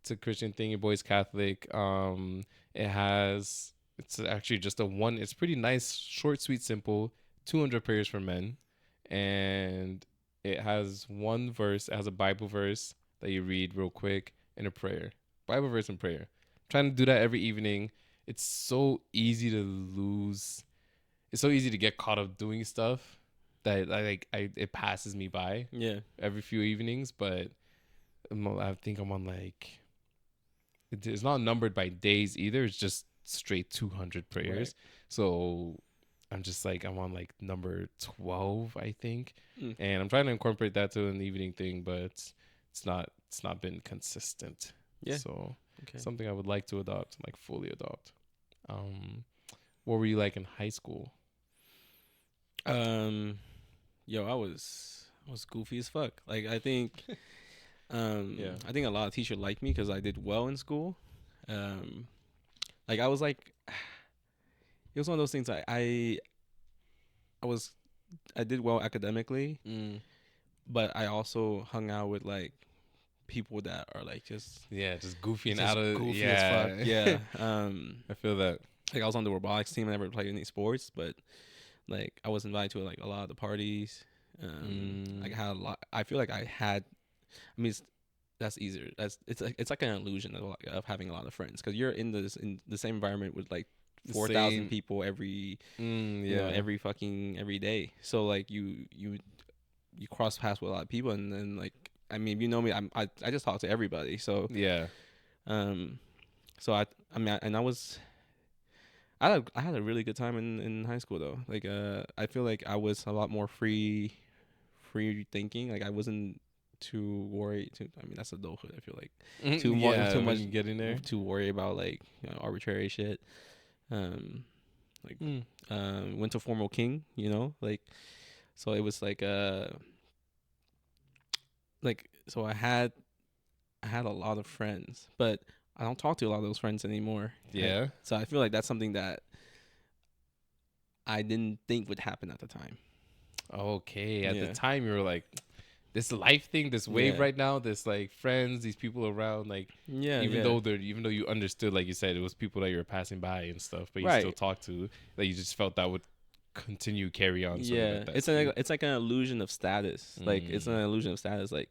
It's a Christian thing. Your boy's Catholic. It's actually just it's pretty nice, short, sweet, simple. 200 prayers for men, and it has one verse. It has a Bible verse that you read real quick and a prayer. Bible verse and prayer. Trying to do that every evening. It's so easy to lose. It's so easy to get caught up doing stuff that it passes me by Yeah. every few evenings. But I think I'm on like it's not numbered by days either. It's just straight 200 prayers. Right. So I'm just like I'm on like number 12, I think, Mm. and I'm trying to incorporate that to an evening thing, but it's not been consistent. Yeah. So Okay. something I would like to adopt, like fully adopt. What were you like in high school? Yo, I was goofy as fuck. Like I think, Yeah. I think a lot of teachers liked me because I did well in school. Like I was like, it was one of those things. I did well academically, but I also hung out with like people that are like just Just goofy and just out of goofy as fuck. Yeah. I feel that. Like I was on the robotics team. I never played any sports, but like I was invited to like a lot of the parties. Like I had a lot. I feel like I had. I mean, that's easier. It's like an illusion of having a lot of friends because you're in the same environment with like 4,000 people every every day. So like you cross paths with a lot of people, and then like I mean, you know me, I just talk to everybody. So Yeah. so I mean, and I had a really good time in high school though. Like I feel like I was a lot more free thinking. Like I wasn't too worried. I mean, that's adulthood. I feel like too much getting there. to worry about like arbitrary shit. Went to formal king. Like so it was like so I had a lot of friends, but I don't talk to a lot of those friends anymore. Yeah. So I feel like that's something that I didn't think would happen at the time. Okay. At Yeah. the time, you were like, this life thing, this wave Yeah. right now, this like friends, these people around, like even though you understood, like you said, it was people that you were passing by and stuff, but you Right. still talked to, that you just felt that would carry on. Sort of Yeah, like that it's like an illusion of status. Like it's an illusion of status. Like,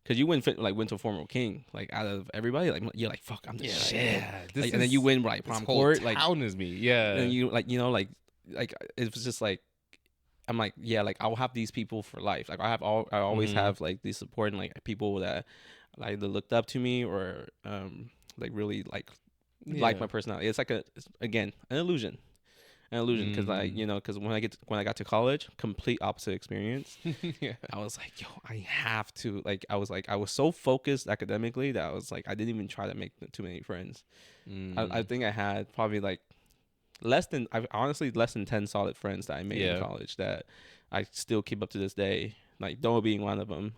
cause you win went to formal king. Like out of everybody, like you're like fuck, I'm the shit. Like, and then you win like prom court. Like town is me. Yeah. and you like like it was just like I'm like yeah, like I'll have these people for life. Like I always have like these support and like people that like that looked up to me or like really like my personality. It's like again an illusion. Because like because when I got to college, complete opposite experience. Yeah. I was like, yo, I have to like I was so focused academically that I was like I didn't even try to make too many friends. I think I had probably like less than 10 solid friends that I made in college that I still keep up to this day. Like Doa being one of them,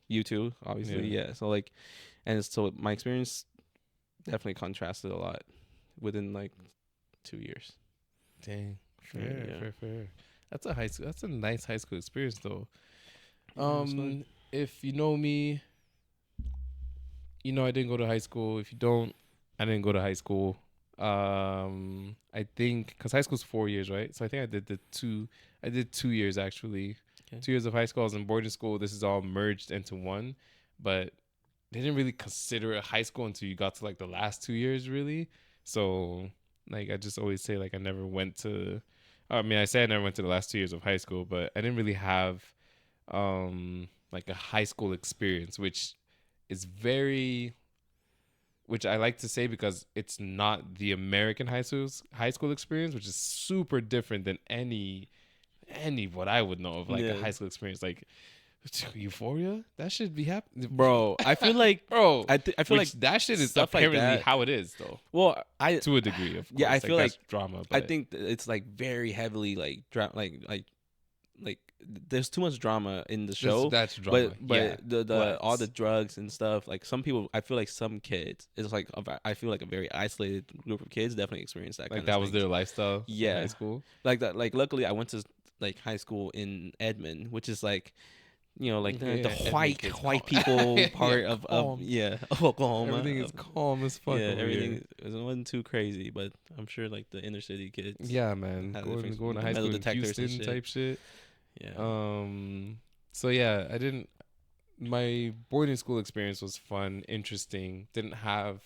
you too, obviously, yeah. So like, and so my experience definitely contrasted a lot within like 2 years. Dang. Fair, Yeah. fair, fair. That's a high school. That's a nice high school experience, though. Yeah, it's fun. If you know me, you know I didn't go to high school. If you don't, I didn't go to high school. I think because high school's 4 years, right? So I think I did the two. I did 2 years actually. Okay. 2 years of high school. I was in boarding school. This is all merged into one, but they didn't really consider it high school until you got to like the last 2 years, really. So like I just always say like I never went to. I mean, I say I never went to the last 2 years of high school, but I didn't really have like a high school experience, which I like to say because it's not the American high school experience, which is super different than any what I would know of like a Yeah. high school experience. Like Euphoria, that should be happening, Bro, I feel like bro. I feel like That shit is stuff like apparently that. how it is, though, Well, I to a degree, of course. yeah, I feel that's like drama. I But think it's like very heavily like like there's too much drama in the show. that's drama. But Yeah. the all the But- drugs and stuff, like some people, I feel like some kids, it's like I feel like a very isolated group of kids definitely experience that like kind of that was things. their lifestyle. in Yeah. high school. Like that. Like luckily I went to like high school in Edmond, which is like, you know, like the Yeah, Edmond white kids, white calm. people Yeah, part of calm. yeah, of Oklahoma. Everything is calm as fuck. Yeah, over everything here. it wasn't too crazy, but I'm sure like the inner city kids. Yeah, man. Had Going different- to the high metal school in detectors and Houston shit. type shit. Yeah. So yeah, I didn't. My boarding school experience was fun, interesting. Didn't have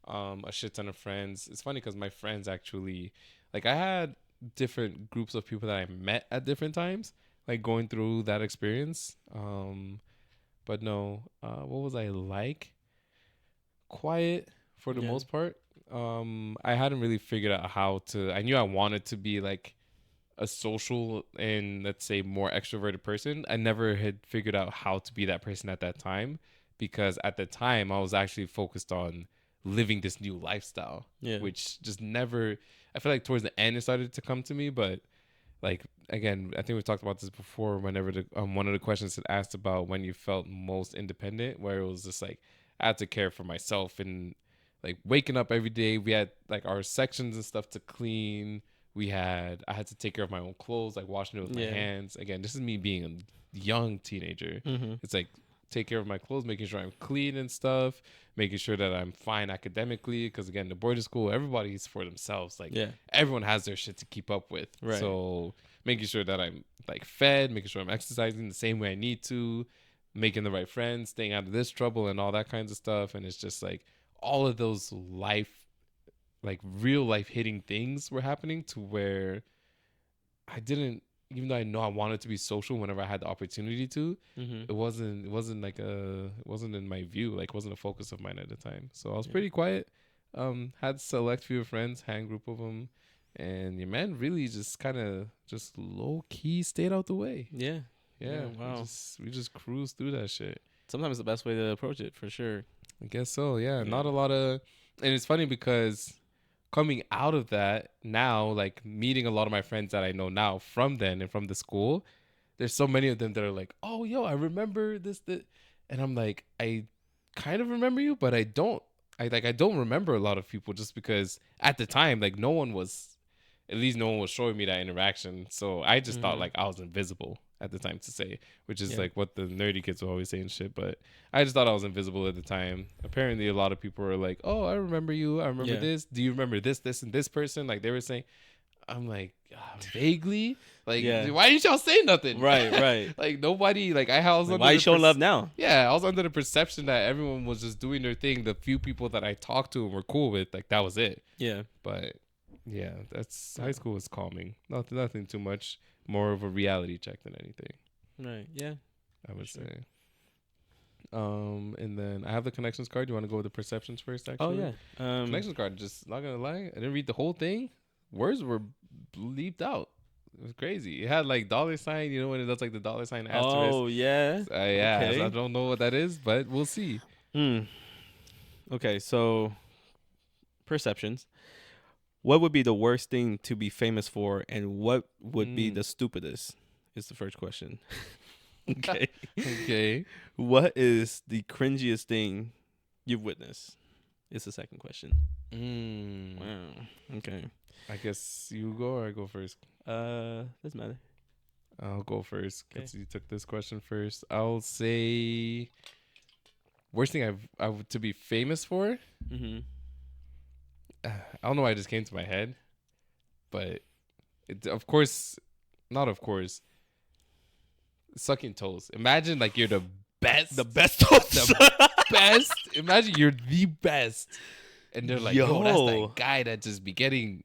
a shit ton of friends. It's funny because my friends actually, like, I had different groups of people that I met at different times, like going through that experience. But no, what was I like? Quiet for the Yeah. most part. I hadn't really figured out how to. I knew I wanted to be like a social and, let's say, more extroverted person. I never had figured out how to be that person at that time, because at the time I was actually focused on living this new lifestyle, Yeah. which just never. I feel like towards the end it started to come to me, but like, again, I think we talked about this before. Whenever one of the questions had asked about when you felt most independent, where it was just like I had to care for myself and like waking up every day. We had like our sections and stuff to clean. I had to take care of my own clothes, like washing it with my Yeah. hands. Again, this is me being a young teenager. Mm-hmm. It's like take care of my clothes, making sure I'm clean and stuff, making sure that I'm fine academically. Because again, the boarding school, everybody's for themselves. Like Yeah. everyone has their shit to keep up with. Right. So making sure that I'm like fed, making sure I'm exercising the same way I need to, making the right friends, staying out of this trouble and all that kinds of stuff. And it's just like all of those like real life hitting things were happening to where I didn't, even though I know I wanted to be social whenever I had the opportunity to, Mm-hmm. it wasn't in my view, like wasn't a focus of mine at the time. So I was Yeah. pretty quiet. Had select few friends, hand group of them, and your man really just kind of just low key stayed out the way. Yeah. Yeah, wow. we just cruised through that shit. Sometimes it's the best way to approach it, for sure. I guess so. Yeah, Yeah. not a lot of, and it's funny because coming out of that now, like meeting a lot of my friends that I know now from then and from the school, there's so many of them that are like, oh, yo, I remember this. And I'm like, I kind of remember you, but I don't. I don't remember a lot of people just because at the time, like no one was showing me that interaction. So I just thought Mhm. like I was invisible at the time to say, which is Yeah. like what the nerdy kids will always say and shit. But I just thought I was invisible at the time. Apparently, a lot of people were like, "Oh, I remember you. I remember Yeah. this. Do you remember this, and this person?" Like they were saying. I'm like, vaguely. Like, Yeah. why didn't y'all say nothing? Right, right. Like nobody. Like I was. Like, under why the you showing love now? Yeah, I was under the perception that everyone was just doing their thing. The few people that I talked to and were cool with, like that was it. Yeah. But yeah, that's high school was calming. Nothing too much. More of a reality check than anything, Right. Yeah. I would Sure. say. And then I have the connections card. You want to go with the perceptions first? Oh Actually, yeah. Connections card. Just not gonna lie, I didn't read the whole thing. Words were bleeped out. It was crazy. It had like dollar sign. You know when it does like the dollar sign asterisk. Oh yeah. Yeah. Okay. So I don't know what that is, but we'll see. Okay, so perceptions. What would be the worst thing to be famous for, and what would be the stupidest? Is the first question. Okay. Okay. What is the cringiest thing you've witnessed? Is the second question. Wow. Okay. I guess you go or I go first. Doesn't matter. I'll go first because Okay. you took this question first. I'll say worst thing I would to be famous for. Mm-hmm. I don't know why it just came to my head, but of course, not of course, sucking toes. Imagine like you're the best, The best host. the best. Imagine you're the best, and they're like, yo, that's Yo. that guy that just be getting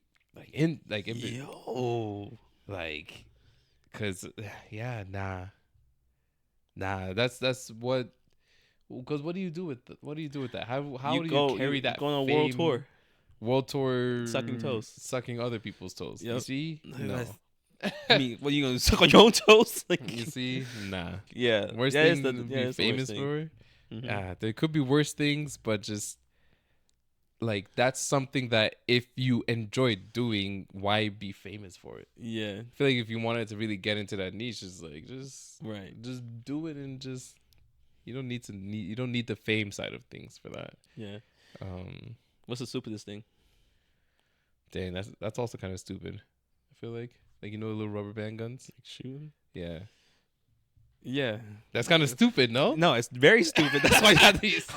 Yo. like, cause yeah, nah. That's what. Because what do you do with that? How do you carry that go on a fame? world tour. World tour, Sucking toes. sucking other people's toes. You Yep. see, no. I mean, what, you gonna suck on your own toes? Like, You see, nah. yeah. Worst yeah, thing it's to the, be yeah, it's the famous worst thing. for. Mhm. There could be worse things, but just like that's something that if you enjoy doing, why be famous for it? Yeah. I feel like if you wanted to really get into that niche, it's like just do it and just you don't need the fame side of things for that. Yeah. Um, What's the stupidest thing? Dang, that's also kind of stupid. I feel like the little rubber band guns. Like shooting? Yeah, Yeah. that's kind of stupid, no? No, it's very stupid. That's why I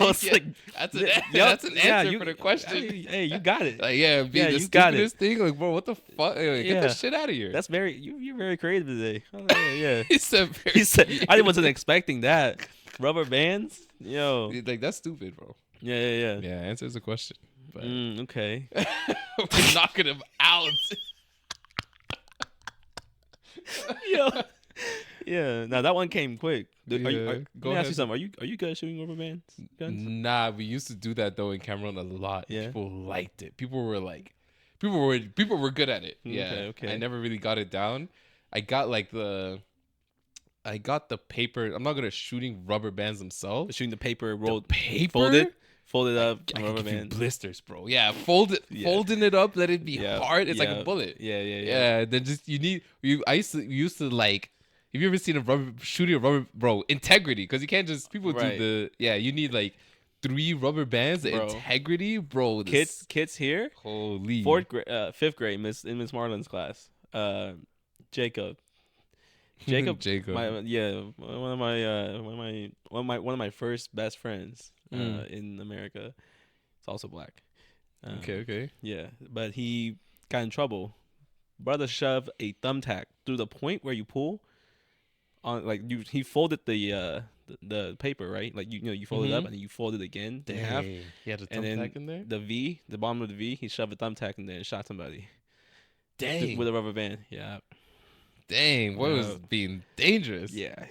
was like, that's yup, an yeah, answer for the question. Hey, you got it. Like, yeah, be Yeah, the you got it. stupidest thing. Like, bro, what the fuck? Like, get Yeah. the shit out of here. That's very you're very creative today. Oh, yeah. He said, He said I wasn't expecting that. Rubber bands? Yo. like that's stupid, bro. Yeah. Yeah, answers the question. But Okay. we're knocking him out. Yo. Yeah. Now that one came quick. Yeah, Let me go ask you ahead. something. Are you good at shooting rubber bands? Guns? Nah, we used to do that though in Cameroon a lot. Yeah. People liked it. People were good at it. Yeah. Okay. I never really got it down. I got the paper. I'm not good at shooting rubber bands themselves. Shooting the paper rolled Paper? folded up I can rubber give you bands. blisters, bro. Yeah, Yeah. folding it up, let it be Yeah, hard. It's like yeah, a bullet. Yeah. Yeah, then just we used to like. Have you ever seen shooting a rubber, bro? Integrity, because you can't just people Right. do you need like 3 rubber bands. The Bro. integrity, bro. Kids here, holy 5th grade, Miss Marlin's class. Jacob, Jacob. one of my first best friends Mm. in America. It's also black. Okay. Yeah, but he got in trouble. Brother shoved a thumbtack through the point where you pull on, like he folded the paper, right? Like you fold it up Mhm. and then you fold it again in half. Dang, he had a And then thumbtack in there. The bottom of the V, he shoved a thumbtack in there and shot somebody Dang, with a rubber band. Yeah. dang, what was Yeah. being dangerous? Yeah.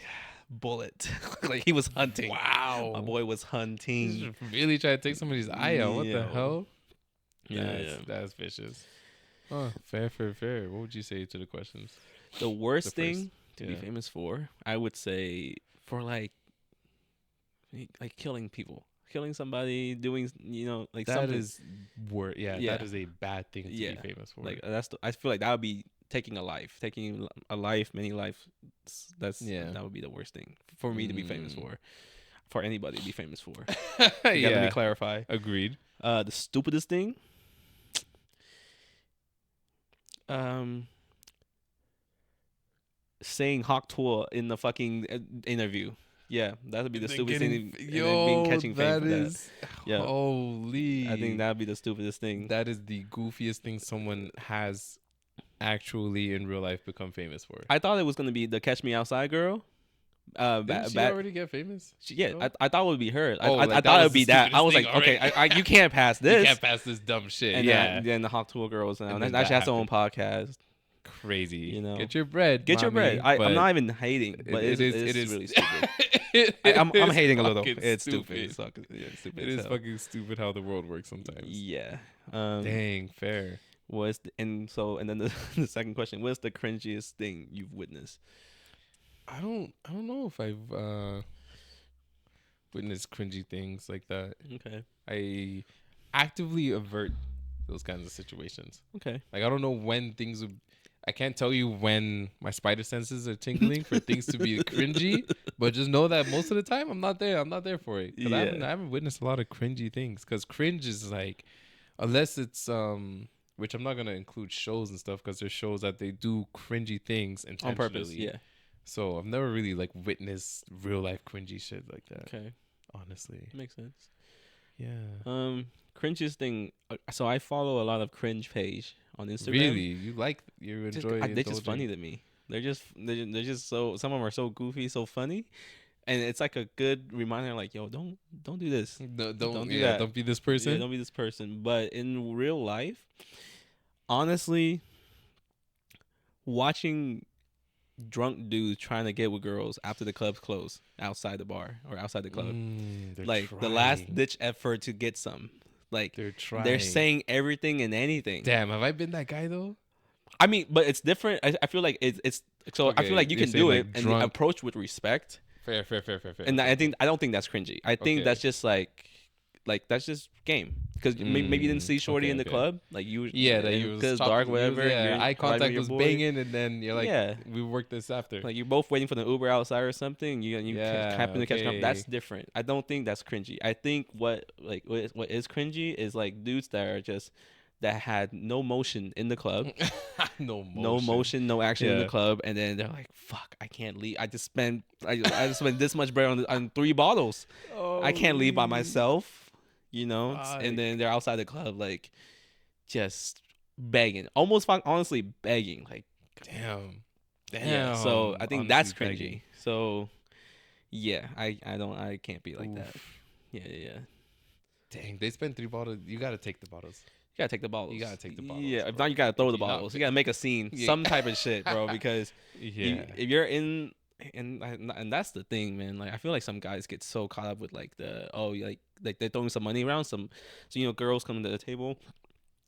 Bullet. Like he was hunting. Wow, My boy was hunting. He's really trying to take somebody's eye out. What the Yeah. hell? Yeah. That's vicious. Huh, fair. What would you say to the questions? The worst The first- thing to be yeah. famous for, I would say, for like killing people, killing somebody, doing like That something. is word. Yeah, Yeah. that is a bad thing to Yeah. be famous for. Like I feel like that would be taking a life, many lives. That would be the worst thing for me to be famous for anybody to be famous for. Let me clarify. Agreed. The stupidest thing, saying hawk tour in the fucking interview. Yeah, that would be the stupidest thing. And then being catching fame for that. Yeah. Holy. I think that would be the stupidest thing. that is the goofiest thing someone has actually in real life become famous for. I thought it was gonna be the Catch Me Outside girl. Didn't she already get famous? Yeah, I thought it would be her. Oh, I like, that thought it was would be the that. I was stupidest like, thing okay, you can't pass this. You can't pass this dumb shit. And yeah. then the Hawk Tour girls now. And And then she that has her own podcast. Crazy. You know. Get your bread. Get your mommy, bread. I'm but not even hating, but it it's is really stupid. it I'm is hating a little. fucking It's stupid. It's fucking stupid. It as is hell. fucking stupid how the world works sometimes. Yeah. Dang, fair. And then the second question: what's the cringiest thing you've witnessed? I don't know if I've witnessed cringy things like that. Okay. I actively avert those kinds of situations. Okay. Like I don't know when things would. I can't tell you when my spider senses are tingling for things to be cringy, but just know that most of the time I'm not there. I'm not there for it. 'Cause I haven't witnessed a lot of cringy things. Because cringe is like, unless it's when which I'm not gonna include shows and stuff because there's shows that they do cringy things On purpose, intentionally. yeah. So I've never really like witnessed real life cringy shit like that. Okay, Honestly, makes sense. yeah. Cringes thing. So I follow a lot of cringe page on Instagram. Really, you Just, enjoy they're just funny indulging? to me. They're just so, some of them are so goofy, so funny, and it's like a good reminder. Like, yo, don't do this. No, Don't do yeah, that. don't be this Yeah, person. don't be this person. But in real life, honestly, watching drunk dudes trying to get with girls after the club's closed outside the bar or outside the club, They're like trying. the last ditch effort to get some. Like, They're trying. they're saying everything and anything. Damn, have I been that guy though? I mean, but it's different. I feel like it's so. I Okay, feel like you you're can saying, do like, it and drunk- approach with respect. Fair. And Okay. I don't think that's cringy. I think Okay. that's just like that's just game. Because maybe you didn't see Shorty in the okay. club, like you. Yeah, that you was because talking- dark, you was- whatever. yeah, you're eye vibing with contact your was boy. banging, and then you're like, Yeah. we work this after. Like you're both waiting for the Uber outside or something. You Yeah, happen to catch up. okay. That's different. I don't think that's cringy. I think what is cringy is like dudes that are just that had no motion in the club. No motion. No motion, no action in the Yeah. club, and then they're like, "Fuck, I can't leave. I just spent this much bread on 3 bottles. I can't leave by myself, you know." Fuck. And then they're outside the club, like, just begging, almost honestly begging, like, Damn. yeah. So I think that's honestly cringy. begging. So yeah, I can't be like that. Oof. Yeah. Dang, they spent 3 bottles. You gotta take the bottles. You gotta take the bottles. You gotta take the bottles, Yeah, if bro. not, you gotta throw the If you're not bottles. You gotta make a scene, Yeah. some type of shit, bro. Because Yeah. if you're in, and that's the thing, man. Like I feel like some guys get so caught up with like like they're throwing some money around. So girls come to the table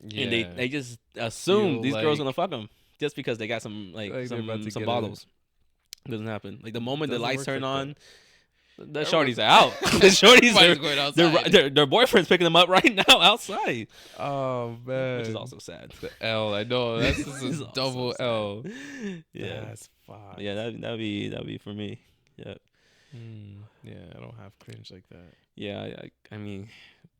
and they just assume Feel these girls like- gonna fuck them just because they got some Like they're about to some get bottles. Doesn't happen. Like the moment the Doesn't lights work turn like on, that. the shorties are out. The shorties Everybody's are going outside. their boyfriend's picking them up right now outside, Oh man, which is also sad. the L. I know that's just It's a also double sad. L. Yeah, That's fucked. yeah, that'd be for me. Yeah, Yeah, I don't have cringe like that. yeah. I mean,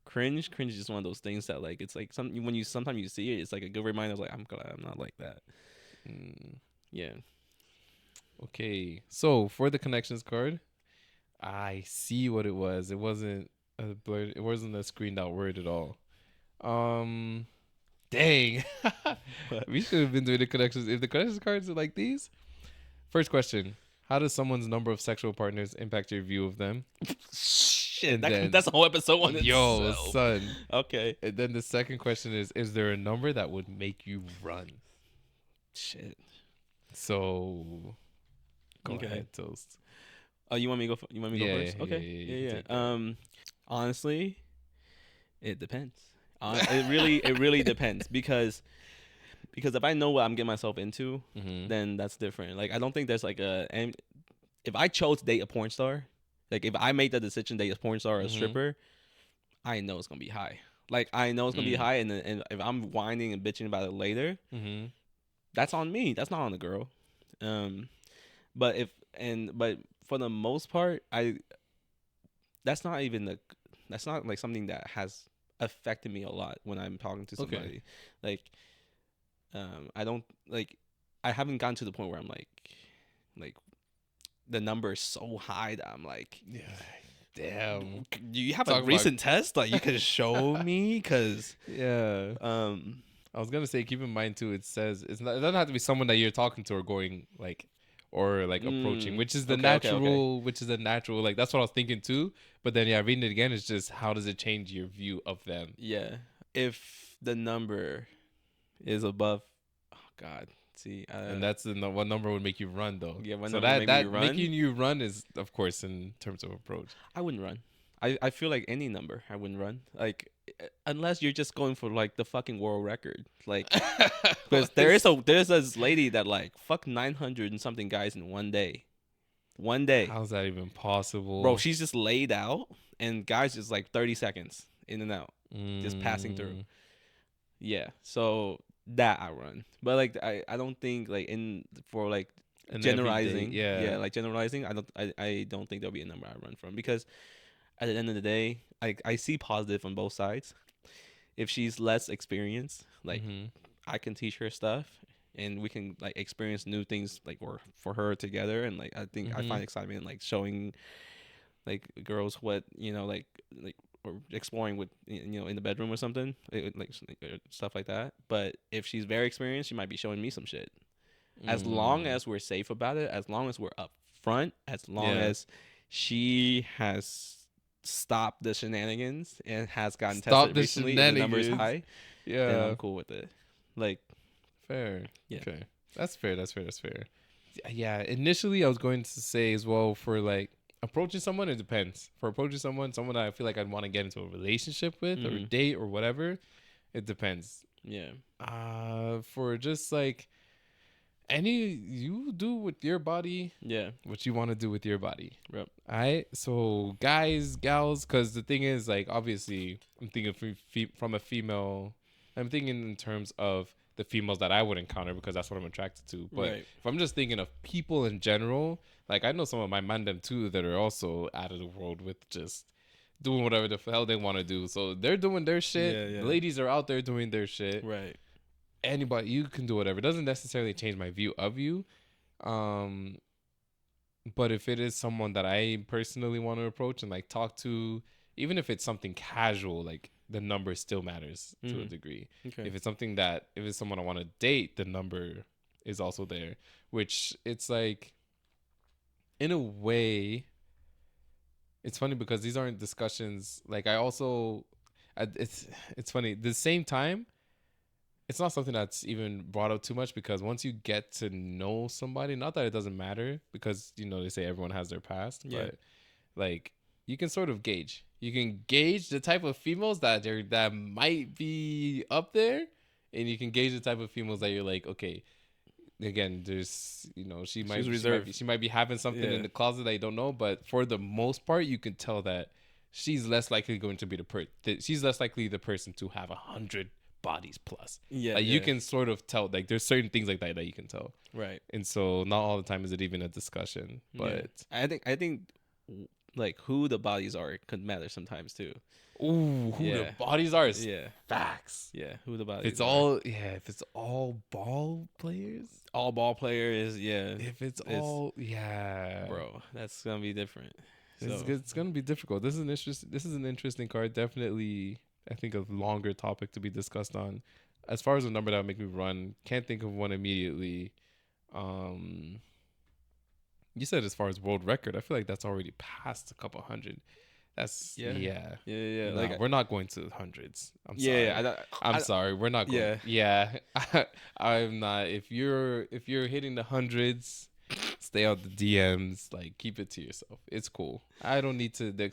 cringe is just one of those things that like it's like sometimes you see it, it's like a good reminder of like I'm glad I'm not like that. Yeah. Okay, so for the connections card, I see what it was. It wasn't a blurred. It wasn't a screened out word at all. Dang, we should have been doing the connections. If the connections cards are like these, first question: how does someone's number of sexual partners impact your view of them? Shit, And then- that's a whole episode on Yo, itself. son. Okay. And then the second question is there a number that would make you run? Shit. So, go Okay. ahead, Toast. Oh, you want me to go? You want me to go Yeah, first? yeah, Okay. yeah, you Yeah. can take that. Honestly, it depends. It really depends because if I know what I'm getting myself into, Mm-hmm. then that's different. Like I don't think there's like and if I chose to date a porn star, like if I made the decision to date a porn star or a Mhm. stripper, I know it's gonna be high. Like I know it's gonna be Mm. high, and if I'm whining and bitching about it later, Mm-hmm. that's on me. That's not on the girl. But for the most part, that's not like something that has affected me a lot when I'm talking to Okay. somebody. Like, I don't like. I haven't gotten to the point where I'm like the number is so high that I'm like, Yeah. Damn. do you have Talk a about- recent test like you could show me? Cause Yeah. I was gonna say, keep in mind too. It says it doesn't have to be someone that you're talking to or going like, or like approaching, which is the Okay, natural. Which is the natural. Like that's what I was thinking too. But then yeah, reading it again, it's just how does it change your view of them? yeah, if the number is above, oh God, see, And that's what number would make you run though. Yeah, what so number would make me that run? making you run is of course in terms of approach. I wouldn't run. I feel like any number I wouldn't run. Like unless you're just going for like the fucking world record. Like because there's this lady that like fuck 900 and something guys in one day. One day. How's that even possible, Bro, she's just laid out and guys just like 30 seconds in and out. just passing through. Yeah. So that I run. But like I don't think like for like And generalizing. everyday- yeah. Like generalizing, I don't think there'll be a number I run from because at the end of the day, I see positive on both sides. If she's less experienced, like Mhm. I can teach her stuff, and we can like experience new things like or for her together. And like I think I Mm-hmm. find excitement in, like showing like girls what like or exploring with in the bedroom or something like stuff like that. But if she's very experienced, she might be showing me some shit. As long Mm. as we're safe about it, as long as we're upfront, as long Yeah. as she has stopped the shenanigans and has gotten Stop tested the recently and the number is shenanigans. high, then I'm Yeah. cool with it. Like, Fair. yeah. Okay. That's fair. That's fair. That's fair. Yeah. Initially, I was going to say as well for like approaching someone, it depends. For approaching someone that I feel like I'd want to get into a relationship with or Hmm. date or whatever, it depends. Yeah. For just like you do with your body Yeah. what you want to do with your body. Yep. All right. So guys, gals, because the thing is, like, obviously, I'm thinking from a female. I'm thinking in terms of the females that I would encounter because that's what I'm attracted to. But Right. if I'm just thinking of people in general, like I know some of my mandem too that are also out of the world with just doing whatever the hell they want to do. So they're doing their shit. Yeah. The Yeah. ladies are out there doing their shit. Right. Anybody, you can do whatever. It doesn't necessarily change my view of you. Um, but if it is someone that I personally want to approach and like talk to, even if it's something casual, like the number still matters to a Mhm. degree. Okay. If it's someone I want to date, the number is also there, which it's like, in a way, it's funny because these aren't discussions. Like I also, it's funny. The same time, it's not something that's even brought up too much because once you get to know somebody, not that it doesn't matter because they say everyone has their past, Yeah. but like you can sort of gauge. You can gauge the type of females that might be up there, and you can gauge the type of females that you're like, okay, again, there's She's reserved. she might be having something Yeah. in the closet that you don't know, but for the most part, you can tell that she's less likely going to be she's less likely the person to have 100 bodies plus. Yeah. Like Yeah. you can sort of tell, like there's certain things like that you can tell, Right. and so not all the time is it even a discussion. Yeah. But I think like who the bodies are could matter sometimes too. ooh, who the Yeah. bodies are is Yeah. facts. Yeah. Who the If bodies it's are. if it's all ball players, All ball player is yeah. if it's It's- all Bro, that's gonna be different. So it's gonna be difficult. This is an interesting card. Definitely, I think a longer topic to be discussed on. As far as a number that would make me run, can't think of one immediately. Um, you said as far as world record, I feel like that's already past a couple hundred. That's yeah. yeah. Yeah. Nah, Like we're not going to hundreds. I'm yeah. sorry. Yeah. I'm sorry. We're not going. Yeah. Yeah. I'm not. If you're hitting the hundreds, stay out the DMs. Like keep it to yourself. It's cool. I don't need to. The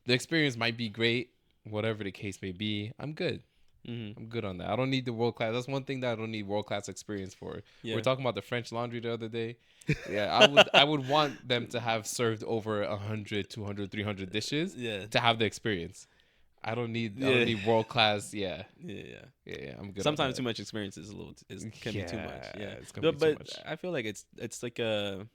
experience might be great, whatever the case may be. I'm good. Mm-hmm. I'm good on that. I don't need the world class. That's one thing that I don't need world class experience for. Yeah. We were talking about the French Laundry the other day. Yeah, I would want them to have served over 100, 200, 300 dishes Yeah. to have the experience. I don't need Yeah. world class. Yeah. Yeah. Yeah, I'm good. Sometimes too much experience is can be too much. Yeah. It's gonna be too But much. I feel like it's like a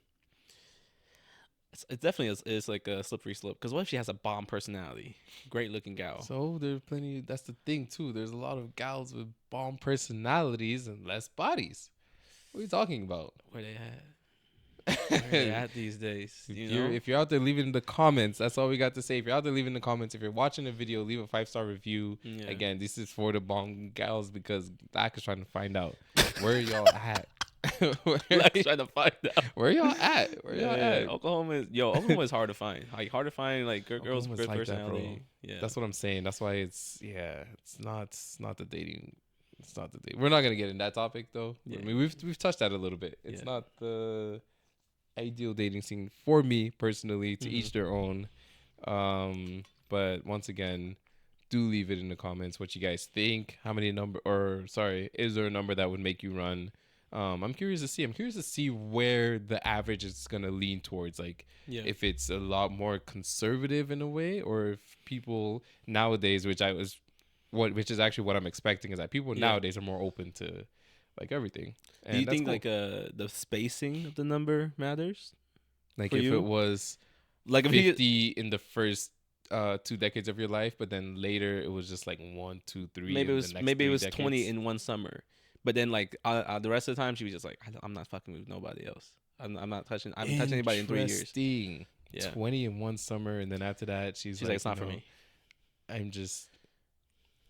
it definitely is like a slippery slope. Because what if she has a bomb personality, great looking gal? So there's plenty. That's the thing too. There's a lot of gals with bomb personalities and less bodies. What are you talking about? Where they at? Where they at these days? If you're out there, leave it in the comments. That's all we got to say. If you're out there, leave it in the comments. If you're watching the video, leave a 5-star review. Yeah. Again, this is for the bomb gals because Black is trying to find out where y'all at. Black's trying to find out. Where y'all at? Where y'all at? Oklahoma is hard to find. Like hard to find like girls with Oklahoma's good like that, personality. bro. Yeah. That's what I'm saying. That's why it's not the dating. It's not the date. We're not gonna get in that topic though. Yeah. I mean, we've touched that a little bit. It's Yeah. not the ideal dating scene for me personally. To each their own. But once again, do leave it in the comments what you guys think. How many is there a number that would make you run? I'm curious to see. I'm curious to see where the average is gonna lean towards. Like, Yeah. if it's a lot more conservative in a way, or if people nowadays, which is actually what I'm expecting, is that people nowadays are more open to like everything. And Do you that's think cool. like the spacing of the number matters? Like for if you? it was Like if 50 in the first 2 decades of your life, but then later it was just like 1, 2, 3. maybe in it was the next maybe it 3 was 20 decades. in one summer, But then like the rest of the time, she was just like, I'm not fucking with nobody else. I'm not touching. I haven't touched anybody in 3 years. Interesting. Yeah. 20 in one summer, and then after that, she's like, it's not for me. I'm just.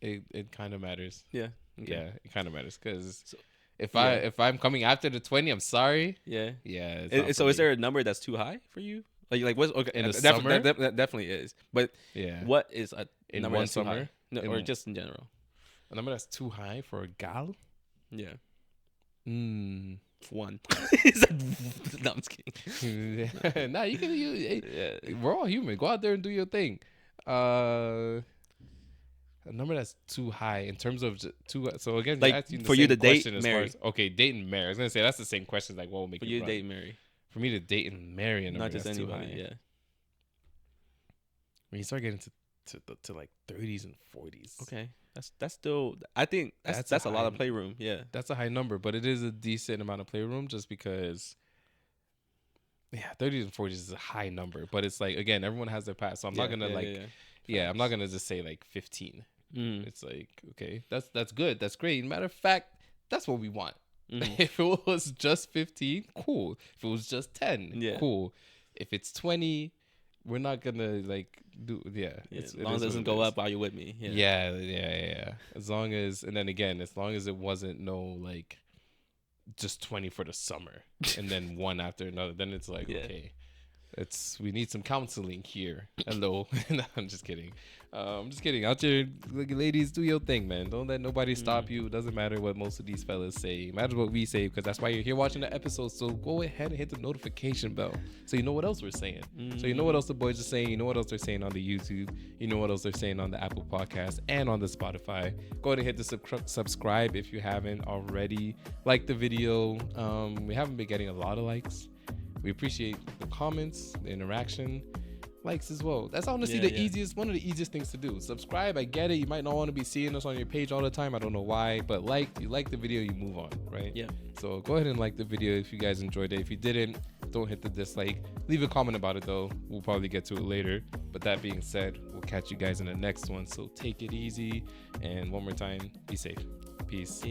It kind of matters. Yeah. Okay. Yeah, it kind of matters because So, if I'm coming after the 20, I'm sorry. Yeah. Yeah. So is there a number that's too high for you? Like what's okay? In the summer? That definitely is. But Yeah. what is a In number one that's too summer? high? No, or just in general? A number that's too high for a gal? Yeah. Mm. 1. No, I'm just kidding. Nah, you can. Yeah. We're all human. Go out there and do your thing. A number that's too high in terms of too. So again, Like, you're asking the for you same to date, question as marry. far as, okay, date and marry. I was gonna say that's the same question. Like, what will make For you you to run? date, marry, For me to date and marry a number not just that's too anybody. high. Yeah. When you start getting to like 30s and 40s. Okay. That's still. I think that's a lot of playroom. Yeah. That's a high number, but it is a decent amount of playroom just because. Yeah, 30s and 40s is a high number, but it's like, again, everyone has their past, so I'm not gonna I'm not gonna just say like 15. It's like, okay, that's good, that's great. Matter of fact, that's what we want. If it was just 15, cool. If it was just 10, cool. If it's 20, we're not gonna like do as long as it doesn't go up while you're with me. Yeah. As long as, and then again, as long as it wasn't like just 20 for the summer and then one after another, then it's like, okay, we need some counseling here. Hello. No, I'm just kidding. Out there, ladies, do your thing, man. Don't let nobody stop you. It doesn't matter what most of these fellas say. It matters what we say, because that's why you're here watching the episode. So go ahead and hit the notification bell so you know what else we're saying. So you know what else the boys are saying. You know what else they're saying on the YouTube. You know what else they're saying on the Apple Podcast and on the Spotify. Go ahead and hit the subscribe if you haven't already. Like the video. We haven't been getting a lot of likes. We appreciate the comments, the interaction, likes as well. That's honestly one of the easiest things to do. Subscribe, I get it. You might not want to be seeing us on your page all the time. I don't know why, but you like the video, you move on, right? Yeah. So go ahead and like the video if you guys enjoyed it. If you didn't, don't hit the dislike. Leave a comment about it though. We'll probably get to it later. But that being said, we'll catch you guys in the next one. So take it easy. And one more time, be safe. Peace.